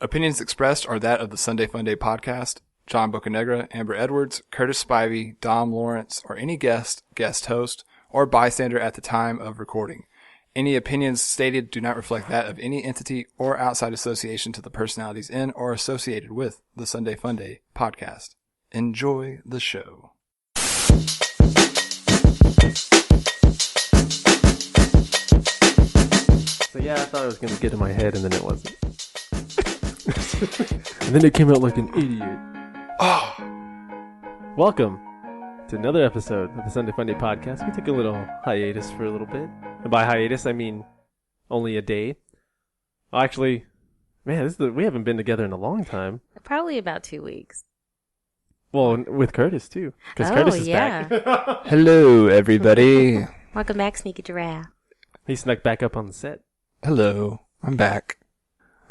Opinions expressed are that of the Sunday Funday podcast, John Bocanegra, Amber Edwards, Curtis Spivey, Dom Lawrence, or any guest host, or bystander at the time of recording. Any opinions stated do not reflect that of any entity or outside association to the personalities in or associated with the Sunday Funday podcast. Enjoy the show. So yeah, I thought it was going to get in my head, and then it wasn't. And then it came out like an idiot. Oh, Welcome to another episode of the Sunday Funday podcast. We took a little hiatus for a little bit. And by hiatus, I mean only a day. Well, actually, man, we haven't been together in a long time. Probably about 2 weeks. Well, with Curtis, too. Because Curtis is back. hello, everybody. Welcome back, Sneaky Giraffe. He snuck back up on the set. Hello, I'm back.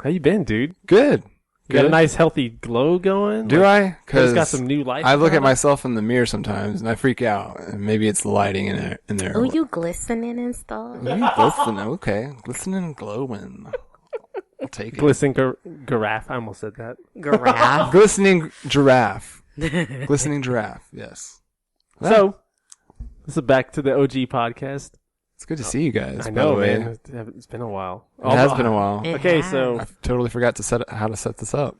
How you been, dude? Good. You got a nice, healthy glow going? Do I? Curtis got some new life. I look at going? myself in the mirror sometimes, and I freak out. And maybe it's the lighting in there. Oh, you glistening and stuff? Glistening. Okay. Glistening and glowing. I'll take it. Glistening giraffe. I almost said that. Giraffe. Glistening giraffe. Glistening giraffe, yes. So, this is back to the OG podcast. It's good to see you guys. I by know, the way. man. It's been a while. It has been a while. It Okay, has. so I totally forgot how to set this up.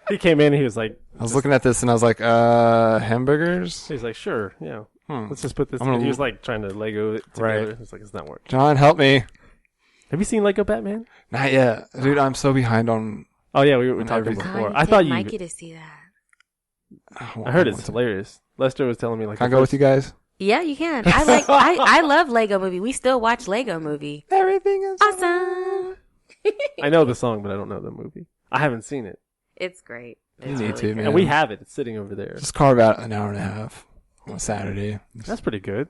he came in and he was like, I was looking at this and I was like, hamburgers? he's like, sure, yeah. Hmm. Let's just put this. I'm gonna He was like trying to Lego it together. Right. He's like, it's not working. John, help me. Have you seen Lego Batman? Not yet. Dude, I'm so behind on... Oh yeah, we talked everything. before. You I thought did you. Mikey to see that. I heard it's hilarious. Lester was telling me like. Can I go with you guys? Yeah, you can. I love Lego Movie. We still watch Lego Movie. Everything is Awesome. I know the song, but I don't know the movie. I haven't seen it, It's great. You It's need really to, good. man. and we have it. It's sitting over there. Just carve out an hour and a half on a Saturday. That's pretty good.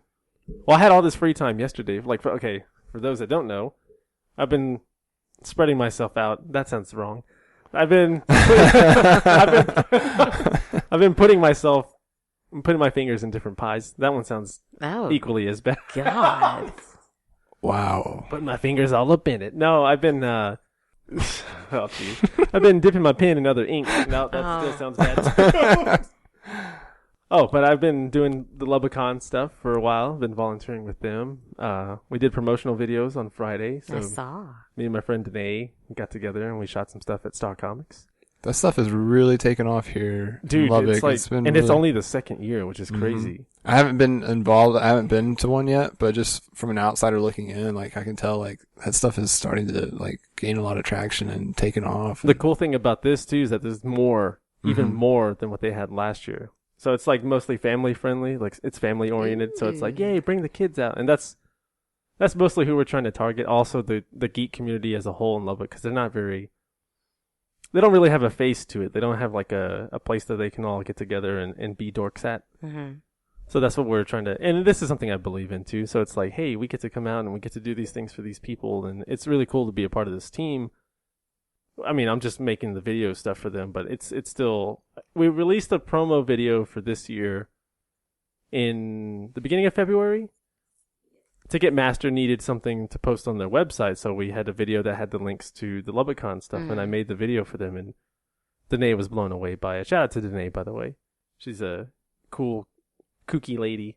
Well, I had all this free time yesterday. Like, for those that don't know, I've been spreading myself out. That sounds wrong. I've been putting my fingers in different pies. That one sounds Oh, equally as bad. God. Wow. Putting my fingers all up in it. No, I've been oh jeez. I've been dipping my pen in other ink. No, that still sounds bad. Oh, but I've been doing the Lubicon stuff for a while. Been volunteering with them. We did promotional videos on Friday. So I saw. me and my friend Danae got together and we shot some stuff at Star Comics. That stuff is really taking off here. Dude, in Lubbock. it's like, been and it's really- only the second year, which is crazy. I haven't been involved. I haven't been to one yet, but just from an outsider looking in, like I can tell, like that stuff is starting to like gain a lot of traction and taking off. The cool thing about this too is that there's more, even more than what they had last year. So it's like mostly family friendly, like it's family oriented. So it's like, yay, bring the kids out, and that's mostly who we're trying to target. Also, the geek community as a whole in Lubbock, because they don't really have a face to it. They don't have like a place that they can all get together and be dorks at. Mm-hmm. So that's what we're trying to, and this is something I believe in too. So it's like, hey, we get to come out and we get to do these things for these people, and it's really cool to be a part of this team. I mean, I'm just making the video stuff for them, but it's still, we released a promo video for this year in the beginning of February. Ticketmaster needed something to post on their website, so we had a video that had the links to the Lubbockcon stuff, and I made the video for them, and Danae was blown away by it. Shout out to Danae, by the way. She's a cool, kooky lady,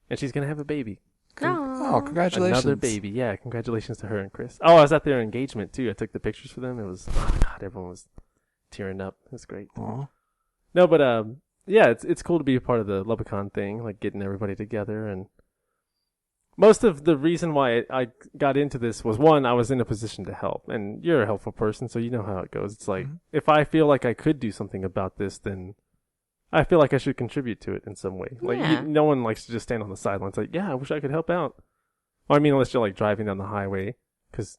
and she's going to have a baby. Oh, congratulations. Another baby. Yeah, congratulations to her and Chris. Oh, I was at their engagement, too. I took the pictures for them. It was, oh, God, everyone was tearing up. It was great. Aw. No, but, yeah, it's cool to be a part of the Lubbockcon thing, like getting everybody together. And most of the reason why I got into this was, one, I was in a position to help. And you're a helpful person, so you know how it goes. It's like, if I feel like I could do something about this, then I feel like I should contribute to it in some way. Like, Yeah. no one likes to just stand on the sidelines like, yeah, I wish I could help out. Or I mean, unless you're like driving down the highway, because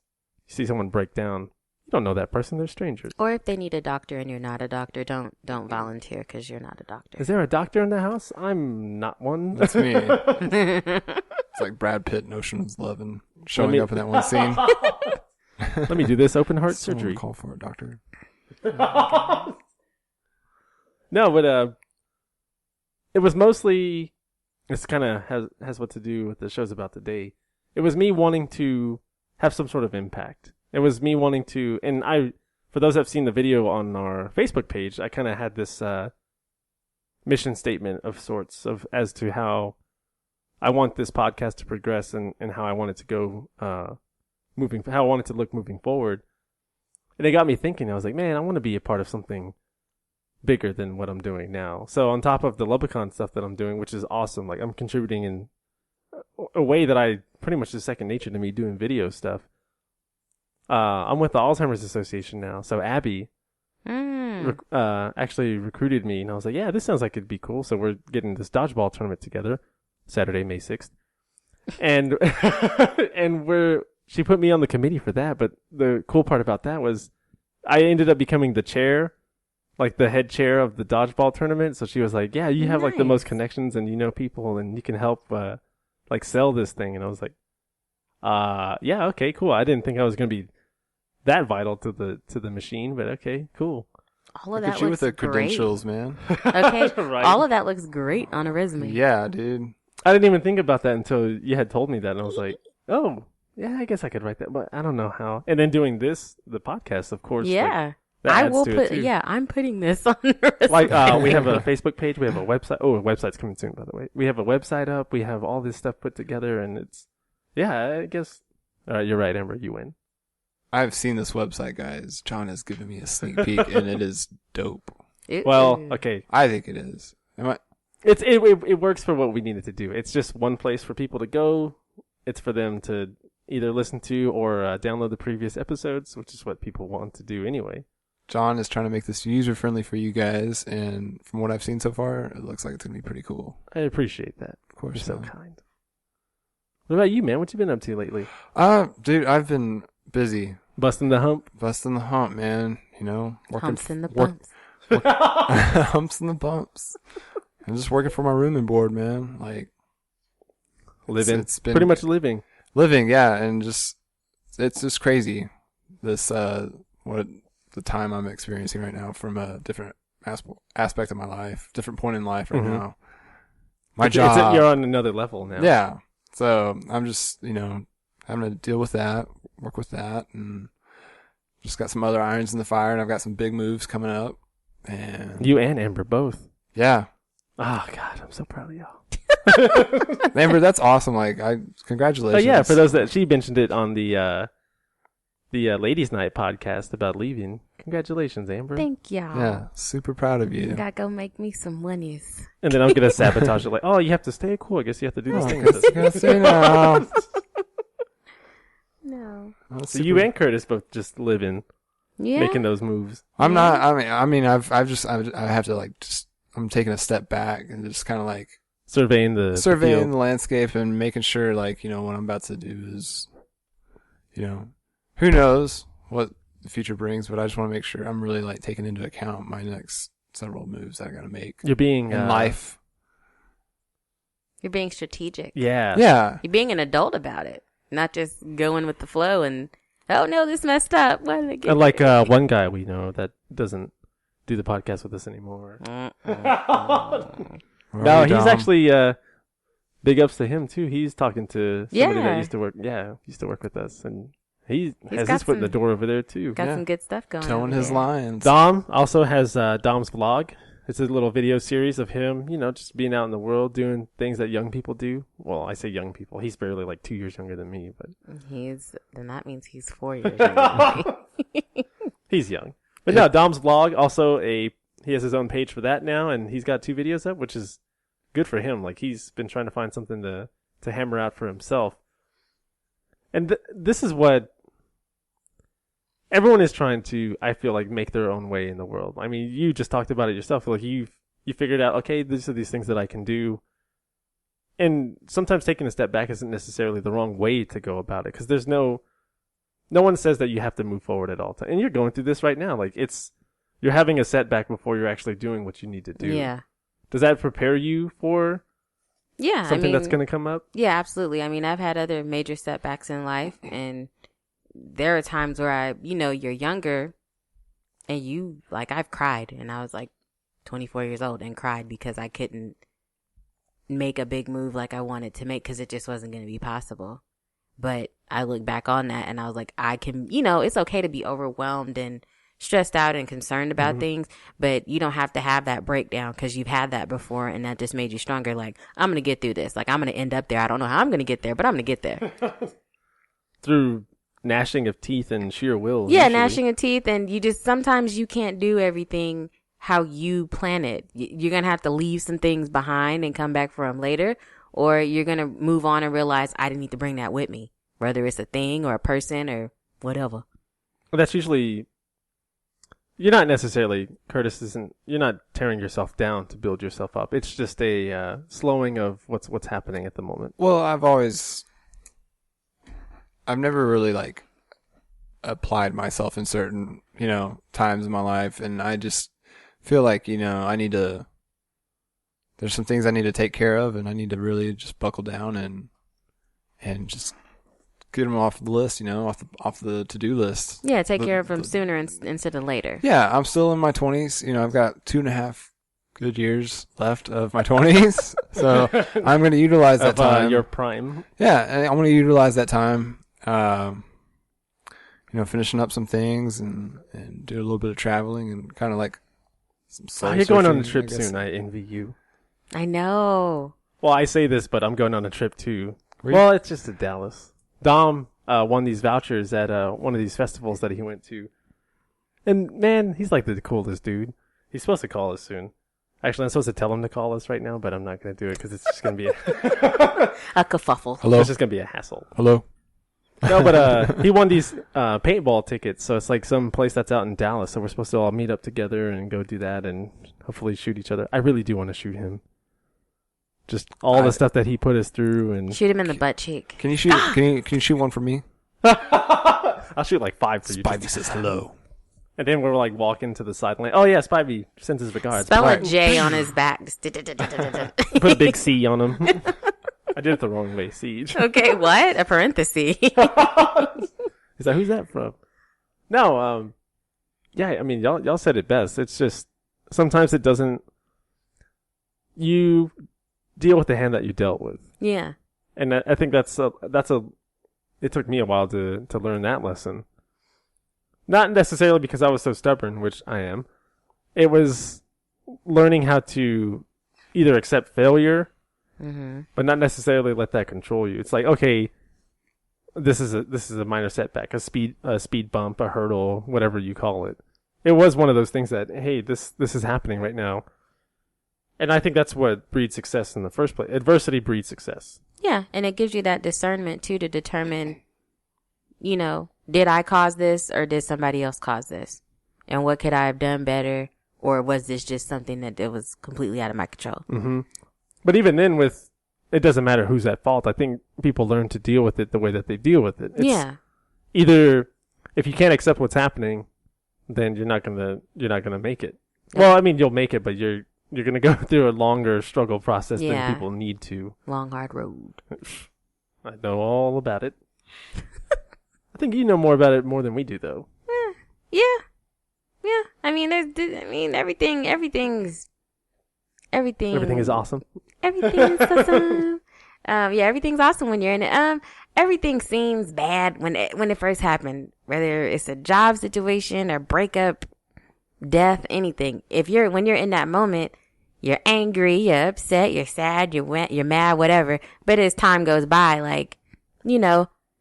you see someone break down. You don't know that person. They're strangers. Or if they need a doctor and you're not a doctor, don't volunteer because you're not a doctor. Is there a doctor in the house? I'm not one. That's me. It's like Brad Pitt in Ocean's 11 showing up in that one scene. Let me do this open heart Someone surgery. call for a doctor. No, but it was mostly, this kind of has what to do with the show's about today. It was me wanting to have some sort of impact. It was me wanting to, and for those that have seen the video on our Facebook page, I kind of had this mission statement of sorts of as to how I want this podcast to progress and how I want it to go how I want it to look moving forward. And it got me thinking. I was like, man, I want to be a part of something bigger than what I'm doing now. So on top of the Lubicon stuff that I'm doing, which is awesome, like I'm contributing in a way that I pretty much is second nature to me, doing video stuff. I'm with the Alzheimer's Association now. So Abby actually recruited me, and I was like, yeah, this sounds like it'd be cool. So we're getting this dodgeball tournament together Saturday, May 6th. And she put me on the committee for that. But the cool part about that was I ended up becoming the chair, like the head chair of the dodgeball tournament. So she was like, yeah, you have like the most connections and you know people and you can help like sell this thing. And I was like, yeah, okay, cool. I didn't think I was going to be that vital to the machine, but okay, cool. All of Look that at you looks with the great. credentials, man. Okay, Right. all of that looks great on a resume. Yeah, dude. I didn't even think about that until you had told me that, and I was like, oh, yeah, I guess I could write that, but I don't know how. And then doing this, the podcast, of course. Yeah. That I adds will to it, put. too. Yeah, I'm putting this on a resume. Like, we have a Facebook page, we have a website. Oh, a website's coming soon, by the way. We have a website up, we have all this stuff put together, and it's, yeah, I guess, you're right, Amber, you win. I've seen this website, guys. John has given me a sneak peek, and it is dope. Well, okay. I think it is. Am I? It works for what we needed to do. It's just one place for people to go. It's for them to either listen to or download the previous episodes, which is what people want to do anyway. John is trying to make this user friendly for you guys, and from what I've seen so far, it looks like it's gonna be pretty cool. I appreciate that. Of course, You're so kind. What about you, man? What you been up to lately? Dude, I've been busy Busting the hump? busting the hump, man. You know, humps in the bumps. humps and the bumps. I'm just working for my room and board, man. Like Living. It's been Pretty much living. living, yeah, and just it's just crazy. This what the time I'm experiencing right now from a different aspect of my life, different point in life right Mhm. now. My job, You're on another level now. yeah. So I'm just having to deal with that, work with that, and just got some other irons in the fire, and I've got some big moves coming up. And You and Amber both. yeah, Oh, God, I'm so proud of y'all. Amber, that's awesome. Like, congratulations. Oh, yeah, for those that she mentioned it on the Ladies' Night podcast about leaving. Congratulations, Amber. Thank y'all. Yeah, super proud of you. You gotta go make me some monies. And then I'm going to sabotage it like, oh, you have to stay cool. I guess you have to do this Oh, thing with us. gotta say no. No. That's So super- you and Curtis both just living, Yeah. making those moves. I'm not. I mean, I have to I'm taking a step back and just kind of like Surveying the surveying field. the landscape and making sure, like, what I'm about to do is, who knows what the future brings, but I just want to make sure I'm really like taking into account my next several moves that I got to make You're being in life. You're being strategic. Yeah. Yeah. You're being an adult about it, not just going with the flow and, oh no, this messed up. Why did I get Like it? one guy we know that doesn't do the podcast with us anymore. No, he's actually big ups to him too. He's talking to somebody that Yeah. used to work with us, and he has got his foot in the some- door over there too. Got Yeah. some good stuff going towing over his there. lines. Dom also has Dom's vlog. It's a little video series of him, just being out in the world doing things that young people do. Well, I say young people. He's barely like 2 years younger than me, but Then that means he's 4 years younger than me. he's young. But no, Dom's vlog also he has his own page for that now, and he's got 2 videos up, which is good for him. Like, he's been trying to find something to hammer out for himself. And this is what everyone is trying to, I feel like, make their own way in the world. I mean, you just talked about it yourself. Like, you figured out, okay, these are these things that I can do. And sometimes taking a step back isn't necessarily the wrong way to go about it, because there's no one says that you have to move forward at all times. And you're going through this right now. Like, you're having a setback before you're actually doing what you need to do. Yeah. Does that prepare you for Yeah. something that's going to come up? Yeah, absolutely. I mean, I've had other major setbacks in life, and there are times where you're younger and I've cried, and I was like 24 years old and cried because I couldn't make a big move like I wanted to make because it just wasn't going to be possible. But I look back on that and I was like, I can, it's okay to be overwhelmed and stressed out and concerned about things, but you don't have to have that breakdown because you've had that before and that just made you stronger. Like, I'm going to get through this. Like, I'm going to end up there. I don't know how I'm going to get there, but I'm going to get there. Through gnashing of teeth and sheer will. Yeah, usually. gnashing of teeth. And sometimes you can't do everything how you plan it. You're going to have to leave some things behind and come back for them later, or you're going to move on and realize I didn't need to bring that with me, whether it's a thing or a person or whatever. That's usually, you're not necessarily, you're not tearing yourself down to build yourself up. It's just a slowing of what's happening at the moment. Well, I've never really like applied myself in certain, times in my life. And I just feel like, there's some things I need to take care of, and I need to really just buckle down and just get them off the list, off the to-do list. Yeah, take care of them sooner instead of later. Yeah, I'm still in my 20s. I've got 2.5 good years left of my 20s. So I'm going to utilize that time. Your prime. Yeah, and I'm going to utilize that time, finishing up some things and do a little bit of traveling and kind of like some soul You're going on surfing, a trip I guess. soon. I envy you. I know. Well, I say this, but I'm going on a trip too. Really? Well, it's just to Dallas. Dom won these vouchers at one of these festivals that he went to. And man, he's like the coolest dude. He's supposed to call us soon. Actually, I'm supposed to tell him to call us right now, but I'm not going to do it because it's just going to be A kerfuffle. Hello? it's just going to be a hassle. Hello? No, but he won these paintball tickets, so it's like some place that's out in Dallas. So we're supposed to all meet up together and go do that and hopefully shoot each other. I really do want to shoot him. Just all the stuff that he put us through, and Shoot him in the butt cheek. Can you shoot? Can you shoot one for me? I'll shoot like 5 for you. Spivey says hello. And then we're like walking to the sideline. Oh yeah, Spivey sends his regards. Spell a Right. J on his back. Just Put a big C on him. I did it the wrong way. Siege. Okay, what? A parenthesis. He's like, who's that from? No, yeah, I mean, y'all said it best. It's just, sometimes it doesn't, you deal with the hand that you dealt with. Yeah. And I think it took me a while to learn that lesson. Not necessarily because I was so stubborn, which I am. It was learning how to either accept failure, but not necessarily let that control you. It's like, okay, this is a minor setback, a speed bump, a hurdle, whatever you call it. It was one of those things that, hey, this is happening right now. And I think that's what breeds success in the first place. Adversity breeds success. Yeah, and it gives you that discernment too to determine, did I cause this or did somebody else cause this? And what could I have done better? Or was this just something that was completely out of my control? Mm-hmm. But even then, it doesn't matter who's at fault. I think people learn to deal with it the way that they deal with it. It's either if you can't accept what's happening, then you're not gonna make it. Yeah. Well, I mean, you'll make it, but you're gonna go through a longer struggle process Yeah. than people need to. Long, hard road. I know all about it. I think you know more about it more than we do, though. Yeah. I mean, everything's Everything is awesome. Everything's awesome. Everything's awesome when you're in it. Everything seems bad when it first happened, whether it's a job situation or breakup, death, anything. When you're in that moment, you're angry, you're upset, you're sad, you're mad, whatever. But as time goes by,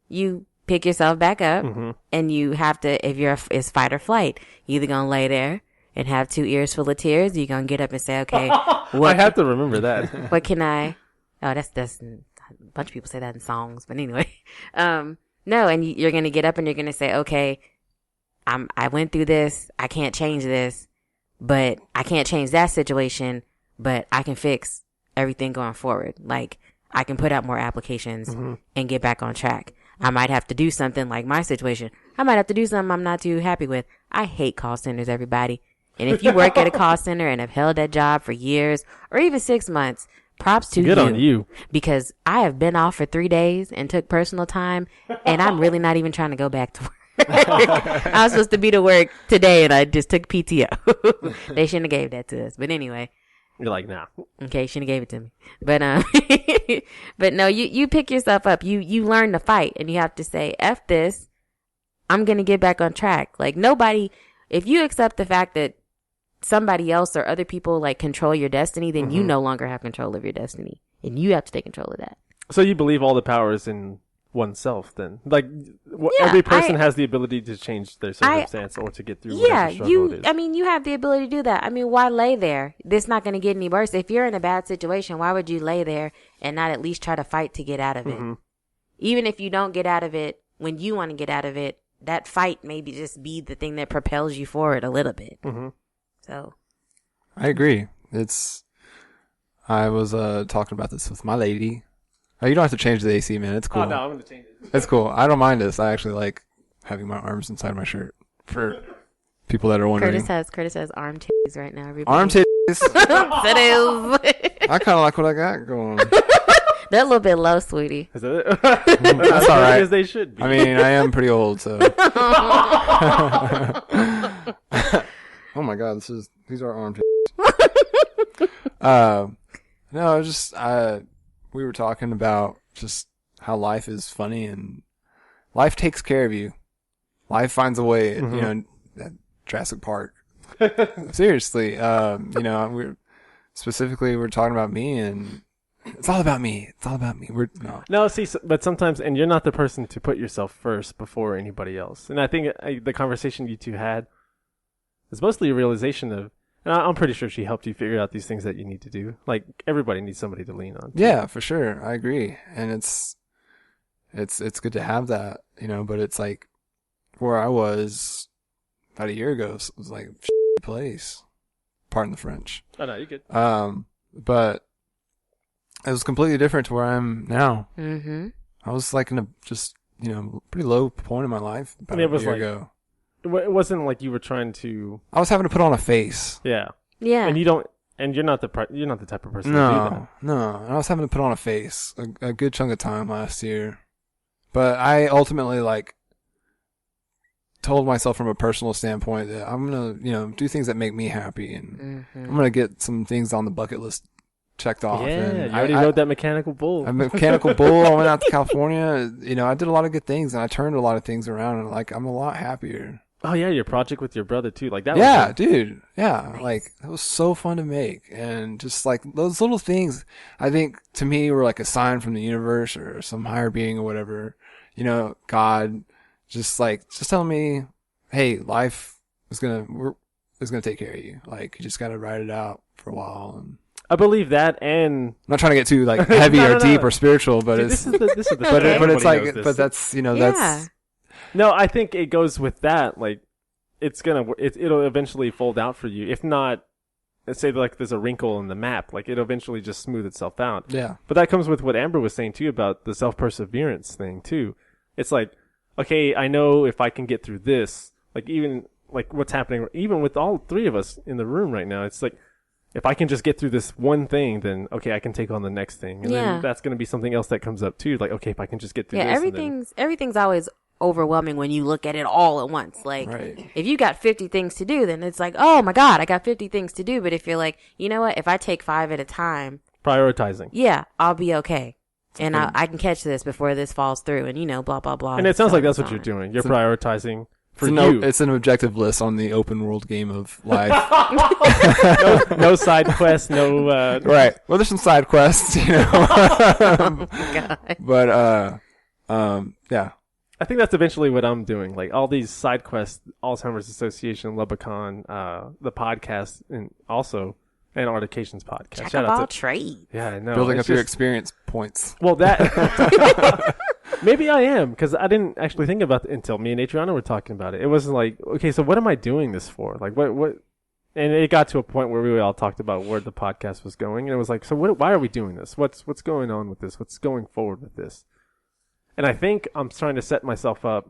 you pick yourself back up and you have to, it's fight or flight. You're either going to lay there and have 2 ears full of tears. You're going to get up and say, okay, I have to remember that. what can I, that's, a bunch of people say that in songs, but anyway. No, and you're going to get up and you're going to say, okay, I went through this. I can't change this, but I can't change that situation, but I can fix everything going forward. Like I can put out more applications and get back on track. I might have to do something like my situation. I might have to do something I'm not too happy with. I hate call centers, everybody. And if you work at a call center and have held that job for years or even 6 months, props to you. Good on you. Because I have been off for 3 days and took personal time, and I'm really not even trying to go back to work. I was supposed to be to work today, and I just took PTO. They shouldn't have gave that to us. But anyway. You're like, nah. Okay, shouldn't have gave it to me. But but no, you pick yourself up. You learn to fight, and you have to say, F this. I'm gonna get back on track. Like nobody, if you accept the fact that somebody else or other people like control your destiny, then you no longer have control of your destiny, and you have to take control of that. So you believe all the power is in oneself then? Like every person has the ability to change their circumstance or to get through whatever struggle it is. I mean, you have the ability to do that. I mean, why lay there? It's not going to get any worse. If you're in a bad situation, why would you lay there and not at least try to fight to get out of it? Even if you don't get out of it when you want to get out of it, that fight maybe just be the thing that propels you forward a little bit. So I agree. I was talking about this with my lady. Oh, you don't have to change the AC, man. It's cool. Oh, no, I'm going to change it. It's cool. I don't mind this. I actually like having my arms inside my shirt for people that are wondering. Curtis has arm titties right now. Everybody. Arm titties. It is. I kind of like what I got going. They're a little bit low, sweetie. Is that it? That's all right. As they should be. I mean, I am pretty old, so. Oh my God, these are arm titties. No, we were talking about just how life is funny and life takes care of you. Life finds a way, at Jurassic Park. Seriously, we're talking about me, and it's all about me. It's all about me. But sometimes, and you're not the person to put yourself first before anybody else. And I think the conversation you two had is mostly a realization of, and I'm pretty sure she helped you figure out these things that you need to do. Like, everybody needs somebody to lean on. Yeah, for sure. I agree. And it's good to have that, but it's like where I was about a year ago, it was like a place. Pardon the French. Oh, no, you're good. But it was completely different to where I am now. I was like in a pretty low point in my life about a year ago. It wasn't like you were trying to. I was having to put on a face. Yeah. And you don't. And you're not the type of person to do that. No. I was having to put on a face a good chunk of time last year, but I ultimately told myself from a personal standpoint that I'm gonna do things that make me happy, and I'm gonna get some things on the bucket list checked off. Yeah, and you already rode that mechanical bull. I mechanical bull. I went out to California. I did a lot of good things, and I turned a lot of things around, and I'm a lot happier. Oh yeah, your project with your brother too, like that. Yeah, dude. Yeah, nice. It was so fun to make, and just those little things, I think to me were like a sign from the universe or some higher being or whatever. God, just telling me, hey, life is gonna take care of you. You just gotta ride it out for a while. And I believe that, and I'm not trying to get too heavy or deep or spiritual, but dude, this is the but it's but that's that's. No, I think it goes with that. It'll eventually fold out for you. If not, let's say there's a wrinkle in the map, it'll eventually just smooth itself out. Yeah. But that comes with what Amber was saying too about the self-perseverance thing too. It's okay, I know if I can get through this, even what's happening, even with all three of us in the room right now, it's if I can just get through this one thing, then okay, I can take on the next thing, and then that's going to be something else that comes up too. Okay, if I can just get through this. Everything's always overwhelming when you look at it all at once. If you got 50 things to do, then it's oh my God, I got 50 things to do. But if you're you know what, if I take 5 at a time, prioritizing, I'll be okay. And I can catch this before this falls through, and blah, blah, blah. And it sounds like that's what you're doing. You're prioritizing for you. It's an objective list on the open world game of life. no side quests, no... Right. Well, there's some side quests, Oh my God. But, yeah. I think that's eventually what I'm doing. All these side quests, Alzheimer's Association, Lubicon, the podcast, and also an Artications podcast. Jack of all trades. Yeah, I know. Building up your experience points. Well, that... Maybe I am, because I didn't actually think about it until me and Adriana were talking about it. It wasn't okay, so what am I doing this for? What? And it got to a point where we all talked about where the podcast was going, and it was so why are we doing this? What's going on with this? What's going forward with this? And I think I'm trying to set myself up.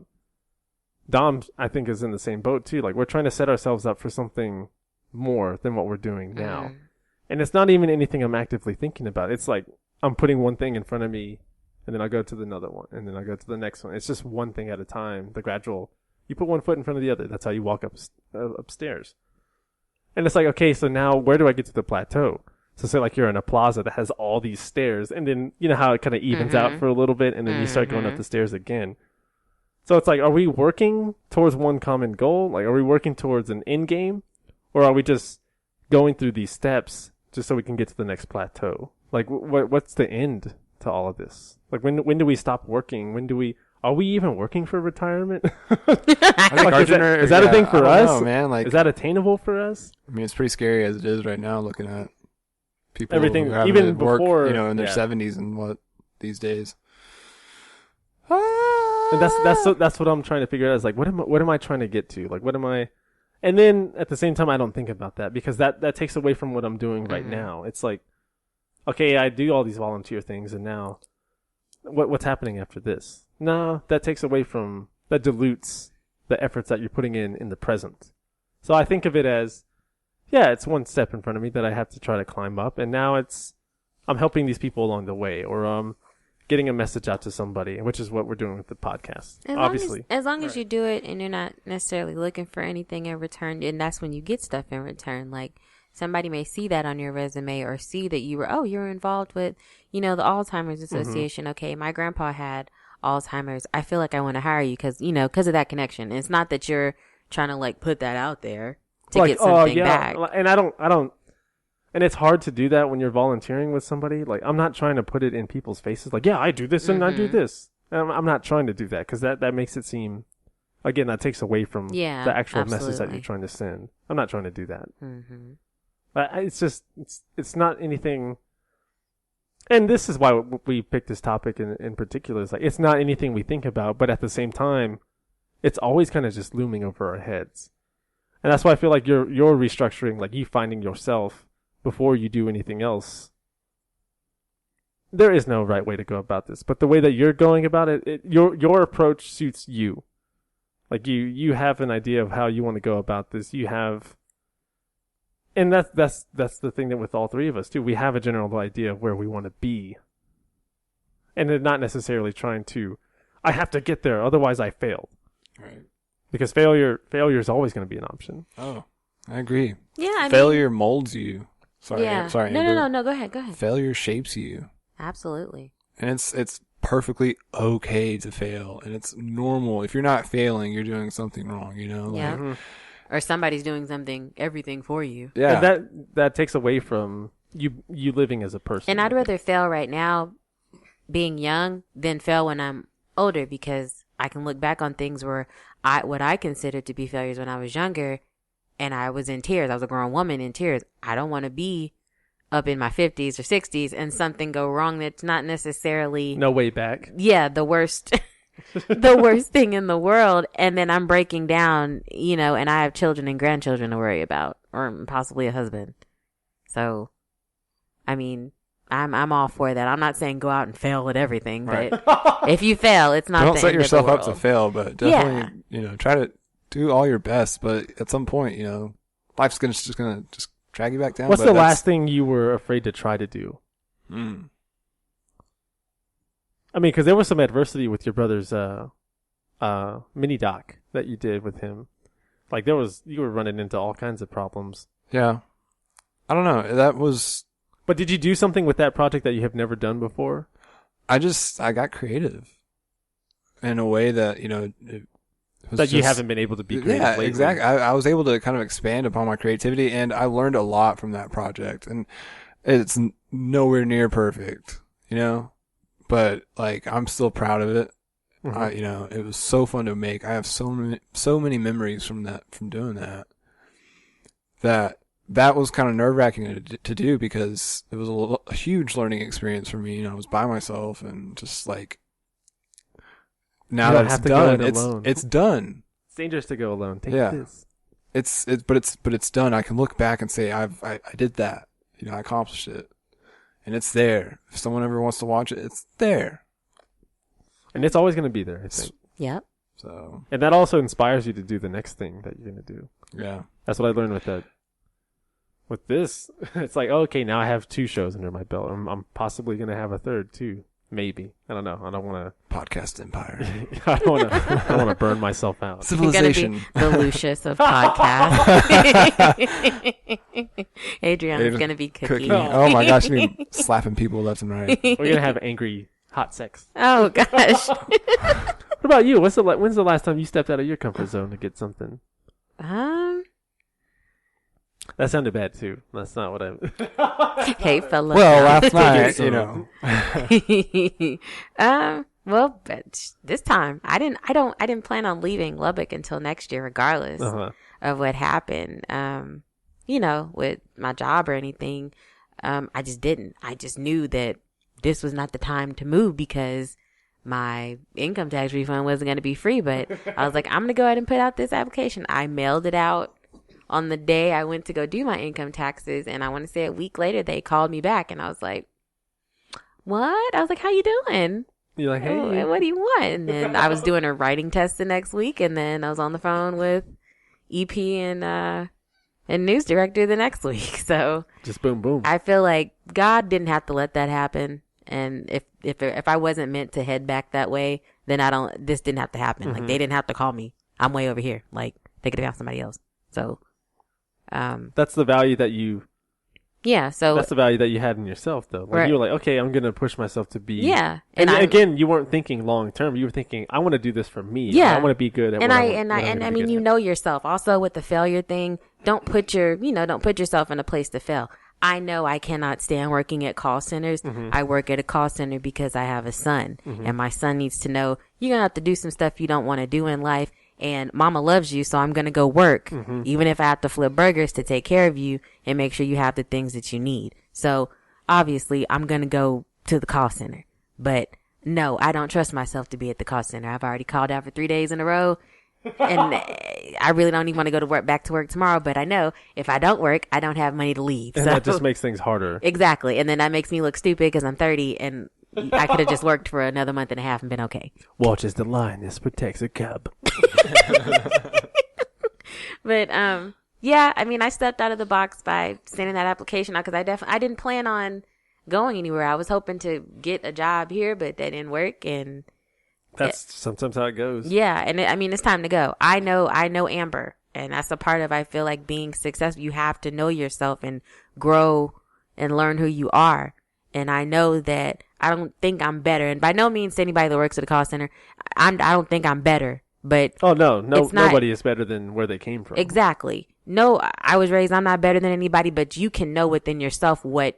Dom, I think, is in the same boat too. We're trying to set ourselves up for something more than what we're doing now. And it's not even anything I'm actively thinking about. It's I'm putting one thing in front of me, and then I'll go to another one, and then I'll go to the next one. It's just one thing at a time. The gradual, you put one foot in front of the other. That's how you walk upstairs. And it's okay, so now where do I get to the plateau? So say you're in a plaza that has all these stairs, and then you know how it kind of evens out for a little bit, and then you start going up the stairs again. So it's like, are we working towards one common goal? Like, are we working towards an end game? Or are we just going through these steps just so we can get to the next plateau? Like, what's the end to all of this? Like, when do we stop working? Are we even working for retirement? I think Like, is that a thing for I us? don't know, man. Like, Is that attainable for us? I mean, it's pretty scary as it is right now, looking at people Everything, who are having even to work, before, in their yeah. 70s and what these days. And that's what I'm trying to figure out. Is like, what am I trying to get to? Like, what am I? And then at the same time, I don't think about that because that takes away from what I'm doing right now. It's like, okay, I do all these volunteer things, and now, what's happening after this? No, that dilutes the efforts that you're putting in the present. So I think of it as, yeah, it's one step in front of me that I have to try to climb up, and now I'm helping these people along the way, or getting a message out to somebody, which is what we're doing with the podcast. Obviously, as long as you do it and you're not necessarily looking for anything in return, and that's when you get stuff in return. Like, somebody may see that on your resume or see that you're involved with, the Alzheimer's Association. Okay, my grandpa had Alzheimer's. I feel like I want to hire you because of that connection. And it's not that you're trying to like put that out there to get something back. And I don't. And it's hard to do that when you're volunteering with somebody. Like, I'm not trying to put it in people's faces. Like, yeah, I do this and I do this. I'm not trying to do that because that makes it seem, again, that takes away from the actual message that you're trying to send. I'm not trying to do that. Mm-hmm. It's just, it's not anything. And this is why we picked this topic in particular. It's like, it's not anything we think about, but at the same time, it's always kind of just looming over our heads. And that's why I feel like you're restructuring, like you finding yourself before you do anything else. There is no right way to go about this, but the way that you're going about it, your approach suits you. Like you have an idea of how you want to go about this. You have, and that's the thing that with all three of us too. We have a general idea of where we want to be, and they're not necessarily trying to. I have to get there, otherwise I failed. Right. Because failure is always going to be an option. Oh, I agree. Yeah, failure molds you. Sorry, yeah. sorry. No, Amber. no. Go ahead. Failure shapes you. Absolutely. And it's perfectly okay to fail, and it's normal. If you're not failing, you're doing something wrong. Yeah. Or somebody's doing everything for you. Yeah. And that takes away from you living as a person. And I'd rather fail right now, being young, than fail when I'm older, because I can look back on things where what I considered to be failures when I was younger, and I was in tears. I was a grown woman in tears. I don't want to be up in my 50s or 60s and something go wrong that's not necessarily no way back. Yeah, the worst the worst thing in the world, and then I'm breaking down, and I have children and grandchildren to worry about, or possibly a husband. So, I mean, I'm all for that. I'm not saying go out and fail at everything, but if you fail, it's not Don't the set end of yourself the up to world. fail, but definitely, try to do all your best. But at some point, life's just gonna drag you back down. What's the last thing you were afraid to try to do? I mean, because there was some adversity with your brother's mini doc that you did with him. Like you were running into all kinds of problems. Yeah, I don't know. That was. But did you do something with that project that you have never done before? I got creative in a way that that you haven't been able to be creative lately. Exactly. I was able to kind of expand upon my creativity, and I learned a lot from that project. And it's nowhere near perfect, but like I'm still proud of it. Mm-hmm. It was so fun to make. I have so many memories from doing that. That was kind of nerve-wracking to do because it was a huge learning experience for me. I was by myself and just like, now that it's done, it's done. It's dangerous to go alone. Take this. But it's done. I can look back and say I did that. I accomplished it, and it's there. If someone ever wants to watch it, it's there. And it's always going to be there, I think. Yep. So. And that also inspires you to do the next thing that you're going to do. Yeah. That's what I learned with that. With this, it's like, okay, now I have 2 shows under my belt. I'm possibly going to have a third too. Maybe. I don't know. I don't want to. Podcast empire. I don't want to burn myself out. Civilization. You're going to be the Lucius of podcasts. Adriana's going to be cooking. Oh my gosh, you're slapping people left and right. We're going to have angry hot sex. Oh gosh. What about you? When's the last time you stepped out of your comfort zone to get something? That sounded bad too. That's not what I. Hey, fella. Well, last Take it night, Well, but this time I didn't plan on leaving Lubbock until next year, regardless of what happened. With my job or anything. I just didn't. I just knew that this was not the time to move because my income tax refund wasn't going to be free. But I was like, I'm going to go ahead and put out this application. I mailed it out on the day I went to go do my income taxes. And I want to say a week later, they called me back and I was like, what? I was like, how you doing? You're like, hey. Oh, what do you want? And then I was doing a writing test the next week. And then I was on the phone with EP and news director the next week. So just boom, boom. I feel like God didn't have to let that happen. And if I wasn't meant to head back that way, then this didn't have to happen. Like they didn't have to call me. I'm way over here. Like they could have found somebody else. So, that's the value that you, so that's the value that you had in yourself though. Like right. you were like, okay, I'm going to push myself to be. Yeah. And again, you weren't thinking long term. You were thinking, I want to do this for me. Yeah. I want to be good at what I mean, you know yourself. Also with the failure thing, don't put yourself in a place to fail. I know I cannot stand working at call centers. I work at a call center because I have a son and my son needs to know you're going to have to do some stuff you don't want to do in life. And mama loves you. So I'm going to go work, even if I have to flip burgers to take care of you and make sure you have the things that you need. So obviously I'm going to go to the call center, but no, I don't trust myself to be at the call center. I've already called out for 3 days in a row. And I really don't even want to go back to work tomorrow, but I know if I don't work, I don't have money to leave. And so that just makes things harder. Exactly. And then that makes me look stupid because I'm 30 and I could have just worked for another month and a half and been okay. Watches the lioness protects a cub. But, I mean, I stepped out of the box by sending that application out because I didn't plan on going anywhere. I was hoping to get a job here, but that didn't work. And that's sometimes how it goes. Yeah. And it's time to go. I know Amber, and that's a part of, I feel like being successful. You have to know yourself and grow and learn who you are. And I know that I don't think I'm better. And by no means to anybody that works at a call center, I don't think I'm better. But nobody is better than where they came from. Exactly. No, I was raised, I'm not better than anybody, but you can know within yourself what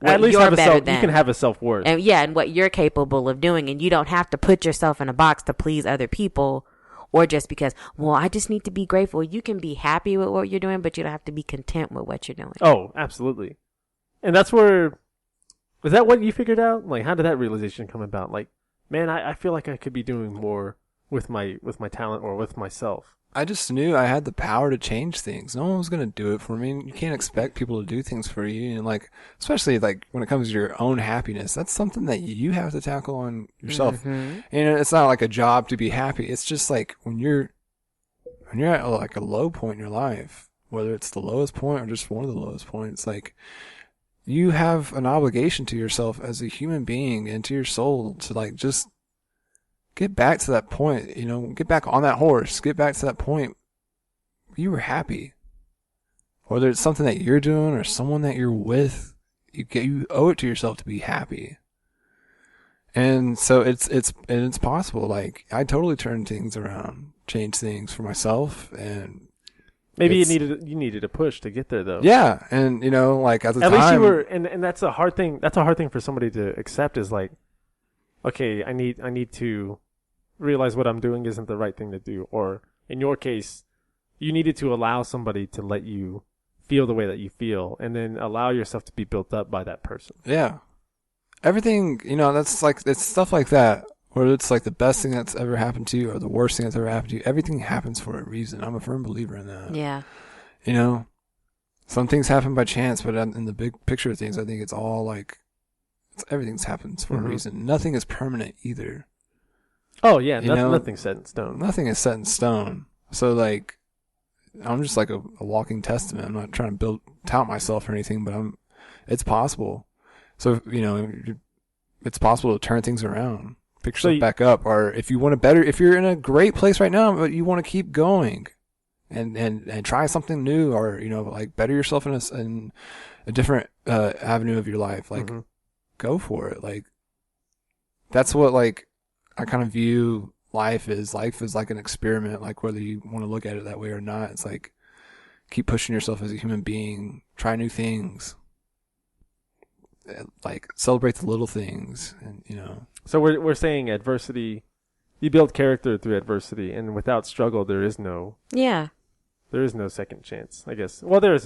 at least you're have better than. You can have a self-worth. And what you're capable of doing. And you don't have to put yourself in a box to please other people or just because, well, I just need to be grateful. You can be happy with what you're doing, but you don't have to be content with what you're doing. Oh, absolutely. And that's where, was that what you figured out? Like, how did that realization come about? Like, man, I feel like I could be doing more with my talent or with myself. I just knew I had the power to change things. No one was going to do it for me. You can't expect people to do things for you. And like, especially like when it comes to your own happiness, that's something that you have to tackle on yourself. And it's not like a job to be happy. It's just like when you're at like a low point in your life, whether it's the lowest point or just one of the lowest points, like you have an obligation to yourself as a human being and to your soul to like just get back to that point, get back on that horse, get back to that point you were happy. Whether it's something that you're doing or someone that you're with, you owe it to yourself to be happy. And so it's possible. Like I totally turned things around, changed things for myself, and maybe you needed a push to get there though. Yeah, and like at the time, at least you were, and that's a hard thing. That's a hard thing for somebody to accept. Is like, okay, I need to realize what I'm doing isn't the right thing to do. Or in your case, you needed to allow somebody to let you feel the way that you feel and then allow yourself to be built up by that person. Yeah. Everything, that's like, it's stuff like that, whether it's like the best thing that's ever happened to you or the worst thing that's ever happened to you. Everything happens for a reason. I'm a firm believer in that. Yeah. Some things happen by chance, but in the big picture of things, I think it's all like, everything's happens for a reason. Nothing is permanent either. Oh yeah, nothing's set in stone. Nothing is set in stone. So like, I'm just like a walking testament. I'm not trying to tout myself or anything, but it's possible. So, it's possible to turn things around, pick yourself back up. Or if you want if you're in a great place right now, but you want to keep going and try something new or, like better yourself in a different, avenue of your life, like go for it. Like that's what like, I kind of view life is like an experiment, like whether you want to look at it that way or not. It's like keep pushing yourself as a human being, try new things, like celebrate the little things, and So we're saying adversity, you build character through adversity, and without struggle there is no second chance, I guess. Well, there's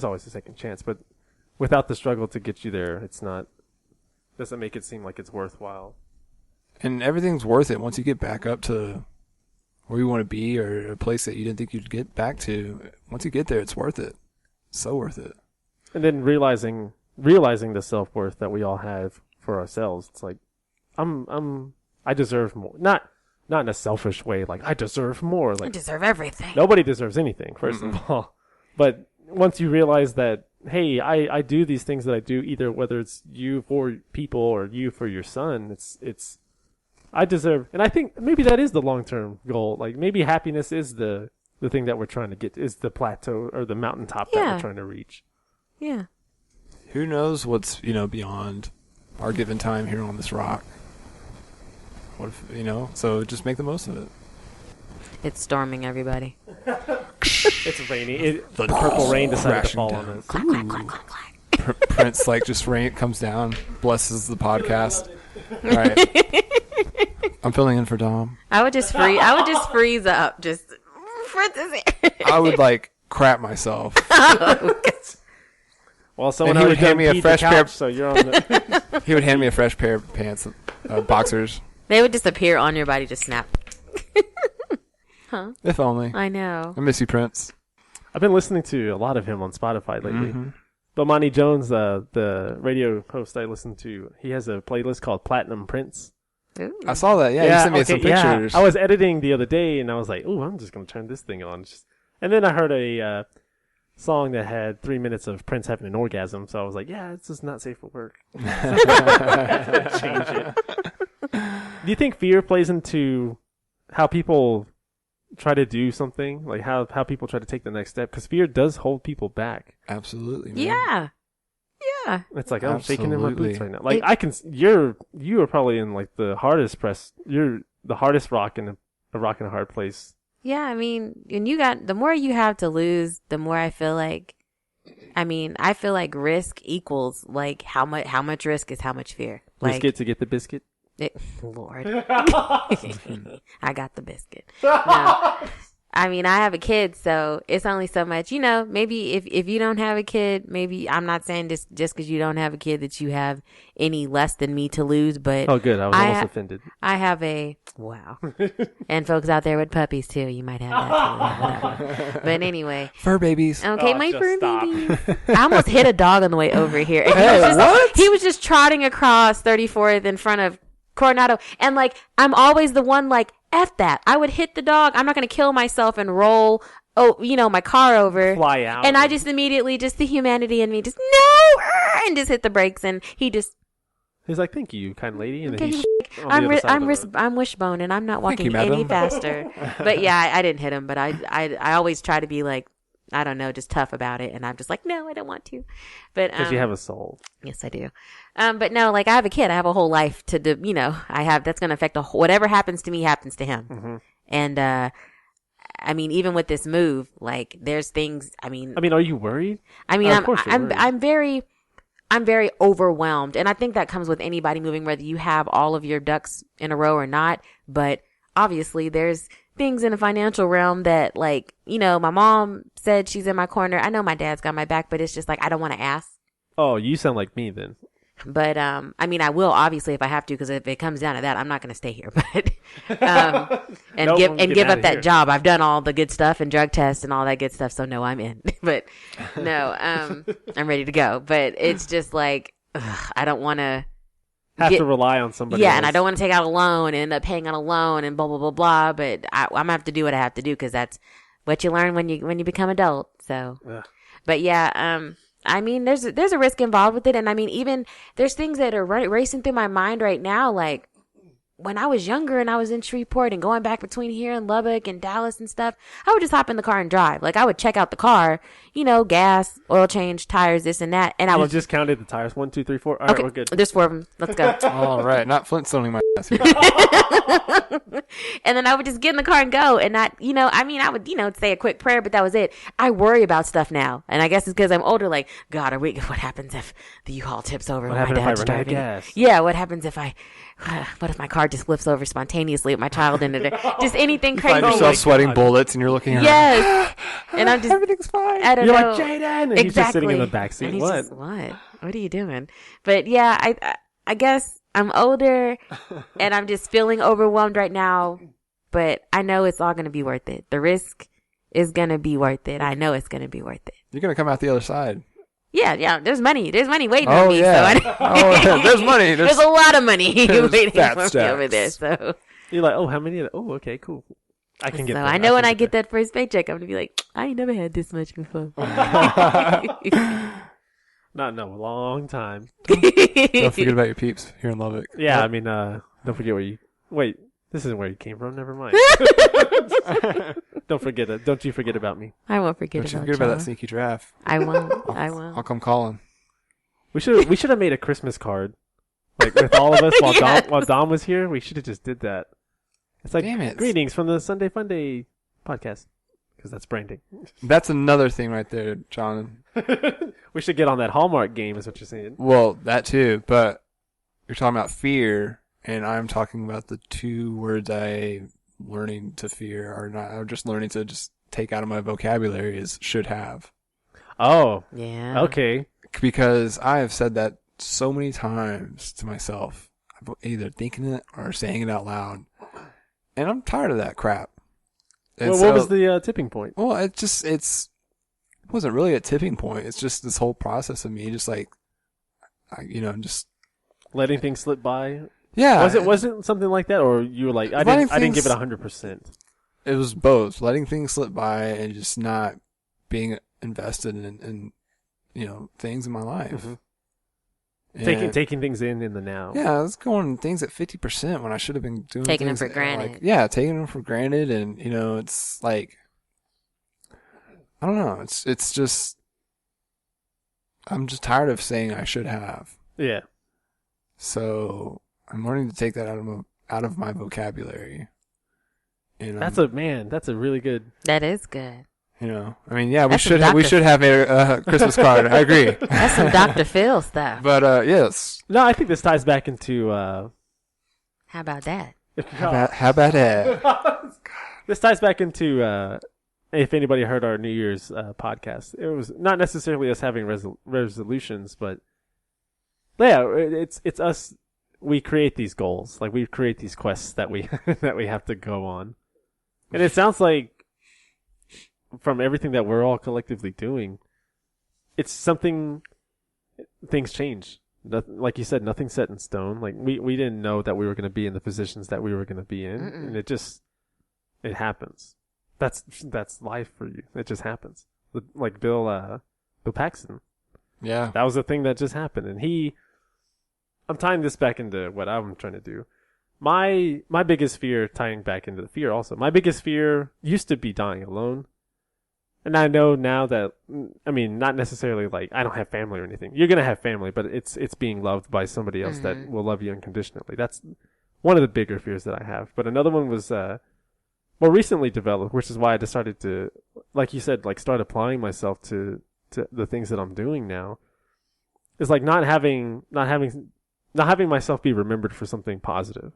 always a second chance, but without the struggle to get you there, doesn't make it seem like it's worthwhile. And everything's worth it once you get back up to where you want to be, or a place that you didn't think you'd get back to. Once you get there, it's worth it. So worth it. And then realizing the self-worth that we all have for ourselves. It's like, I deserve more. Not in a selfish way, like I deserve more. Like I deserve everything. Nobody deserves anything, first of all. But once you realize that, hey, I do these things that I do, either whether it's you for people or you for your son, it's I deserve, and I think maybe that is the long-term goal. Like maybe happiness is the thing that we're trying to get, is the plateau or the mountaintop that we're trying to reach. Yeah. Who knows what's, beyond our given time here on this rock? What if, so just make the most of it. It's storming, everybody. It's rainy. The purple rain decided to fall on us. Clack, clack, clack, clack, clack. Prince, just rain comes down, blesses the podcast. All right. I'm filling in for Dom. I would just freeze up. Just Prince is here. I would crap myself. Well, someone And he would hand me a fresh pair. So you're on the. He would hand me a fresh pair of pants, boxers. They would disappear on your body, just snap. Huh? If only. I know. I miss you, Prince. I've been listening to a lot of him on Spotify lately. Mm-hmm. But Monty Jones, the radio host I listen to, he has a playlist called Platinum Prince. Ooh. I saw that. Yeah, you sent me some pictures. Yeah. I was editing the other day, and I was like, "Ooh, I'm just gonna turn this thing on." And then I heard a song that had 3 minutes of Prince having an orgasm, so I was like, "Yeah, it's just not safe for work." Change it. Do you think fear plays into how people try to do something, like how people try to take the next step? Because fear does hold people back. Absolutely, man. Yeah. It's like I'm shaking in my boots Absolutely. right now. Like you are probably in like the hardest press. You're the hardest rock in a rock in a hard place. Yeah, I mean, the more you have to lose, the more I feel like risk equals like how much risk is how much fear. Risk it to get the biscuit. Lord. I got the biscuit. No. I mean, I have a kid, so it's only so much. Maybe if you don't have a kid, maybe I'm not saying just because you don't have a kid that you have any less than me to lose, but oh, good. I was almost offended. I have wow. And folks out there with puppies too, you might have that too. But anyway, fur babies. Okay, my just fur stop. babies. I almost hit a dog on the way over here. And Hey, he was just trotting across 34th in front of Coronado, and I'm always the one F that. I would hit the dog. I'm not going to kill myself and roll, my car over. Fly out. And I just immediately, just the humanity in me, just, no! And just hit the brakes. And he's like, thank you, kind lady. And then I'm wishbone, and I'm not walking you, any madam. faster. But yeah, I didn't hit him, but I always try to be I don't know, just tough about it. And I'm just no, I don't want to. But, because you have a soul. Yes, I do. But no, I have a kid. I have a whole life to do, that's going to affect whatever happens to me happens to him. Mm-hmm. And, I mean, even with this move, there's things, are you worried? I mean, of course you're worried. I'm very overwhelmed. And I think that comes with anybody moving, whether you have all of your ducks in a row or not. But obviously there's things in the financial realm that my mom said she's in my corner. I know my dad's got my back, but it's just I don't want to ask. Oh, you sound like me then. But, I will obviously if I have to, because if it comes down to that, I'm not going to stay here, but, give up that job. I've done all the good stuff and drug tests and all that good stuff. So no, I'm in, but no, I'm ready to go, but it's just I don't want to have to rely on somebody else. And I don't want to take out a loan and end up paying on a loan and blah, blah, blah, blah. But I'm going to have to do what I have to do, because that's what you learn when you become adult. So, but yeah, there's a risk involved with it. And even there's things that are racing through my mind right now. when I was younger and I was in Shreveport and going back between here and Lubbock and Dallas and stuff, I would just hop in the car and drive. Like, I would check out the car, gas, oil change, tires, this and that. And I would just counted the tires. 1, 2, 3, 4. All right, we're good. There's 4 of them. Let's go. All right. Not Flintstoning my ass here. And then I would just get in the car and go and not, I would, say a quick prayer, but that was it. I worry about stuff now. And I guess it's because I'm older. Like, God, what happens if the U-Haul tips over? What happens if I run out of gas? Yeah. What happens if what if my car just flips over spontaneously with my child in it? Just anything crazy. You find yourself sweating bullets and you're looking around. Yes. And I'm just, everything's fine. I don't You're know. like, Jaden! And he's just sitting in the back seat. And he's What? just, what are you doing? But yeah, I guess I'm older and I'm just feeling overwhelmed right now, but I know it's all going to be worth it. The risk is going to be worth it. I know it's going to be worth it. You're going to come out the other side. Yeah. There's money waiting Oh, on me. yeah. So There's money. There's a lot of money waiting fat for me stacks. over there. So You're like, oh, how many? Oh, okay, cool. I can get so that. I know when I get that first paycheck, I'm going to be like, I ain't never had this much before. Not in a long time. Don't forget about your peeps here in Lubbock. Yeah, I mean, don't forget where you... Wait, this isn't where you came from. Never mind. Don't forget it. Don't you forget about me. I won't forget Don't you about forget about y'all. that sneaky draft. I won't. I'll come calling. We should have made a Christmas card, like with all of us while Dom was here. We should have just did that. It's like, Damn it. greetings from the Sunday Funday podcast, because that's branding. That's another thing right there, John. We should get on that Hallmark game, is what you're saying. Well, that too, but you're talking about fear, and I'm talking about the 2 words I'm learning to fear, or not. I'm just learning to just take out of my vocabulary is should have. Oh, Yeah. okay. Because I have said that so many times to myself, either thinking it or saying it out loud, and I'm tired of that crap. And Well, what was the tipping point? Well, it wasn't really a tipping point. It's just this whole process of me just like, just Letting things slip by? yeah. Was it something like that, or you were like, I didn't give it 100%? It was both letting things slip by and just not being invested in things in my life. Mm-hmm. And- Taking things in the now. Yeah, I was going things at 50% when I should have been doing Taking them things for granted. taking them for granted, and it's like, I don't know. It's just, I'm just tired of saying I should have. Yeah. So I'm learning to take that out of my vocabulary. And That's a really good. That is good. I mean, yeah, we That's some should have a Christmas card. I agree. That's some Dr. Phil stuff. But yes. No, I think this ties back into. How about that? How about that? This ties back into. If anybody heard our New Year's podcast, it was not necessarily us having resolutions, but yeah, it's us. We create these goals, like we create these quests that we that we have to go on, and it sounds like from everything that we're all collectively doing, it's something. Things change. Like you said, nothing's set in stone. Like we didn't know that we were going to be in the positions that we were going to be in, and it happens. That's life for you. It just happens. Like Bill Paxton. Yeah. That was the thing that just happened, and I'm tying this back into what I'm trying to do. My biggest fear, tying back into the fear also, my biggest fear used to be dying alone. And I know now that, I mean, not necessarily like I don't have family or anything. You're going to have family, but it's being loved by somebody else that will love you unconditionally. That's one of the bigger fears that I have. But another one was more recently developed, which is why I decided to, like you said, like start applying myself to the things that I'm doing now. Is like not having myself be remembered for something positive.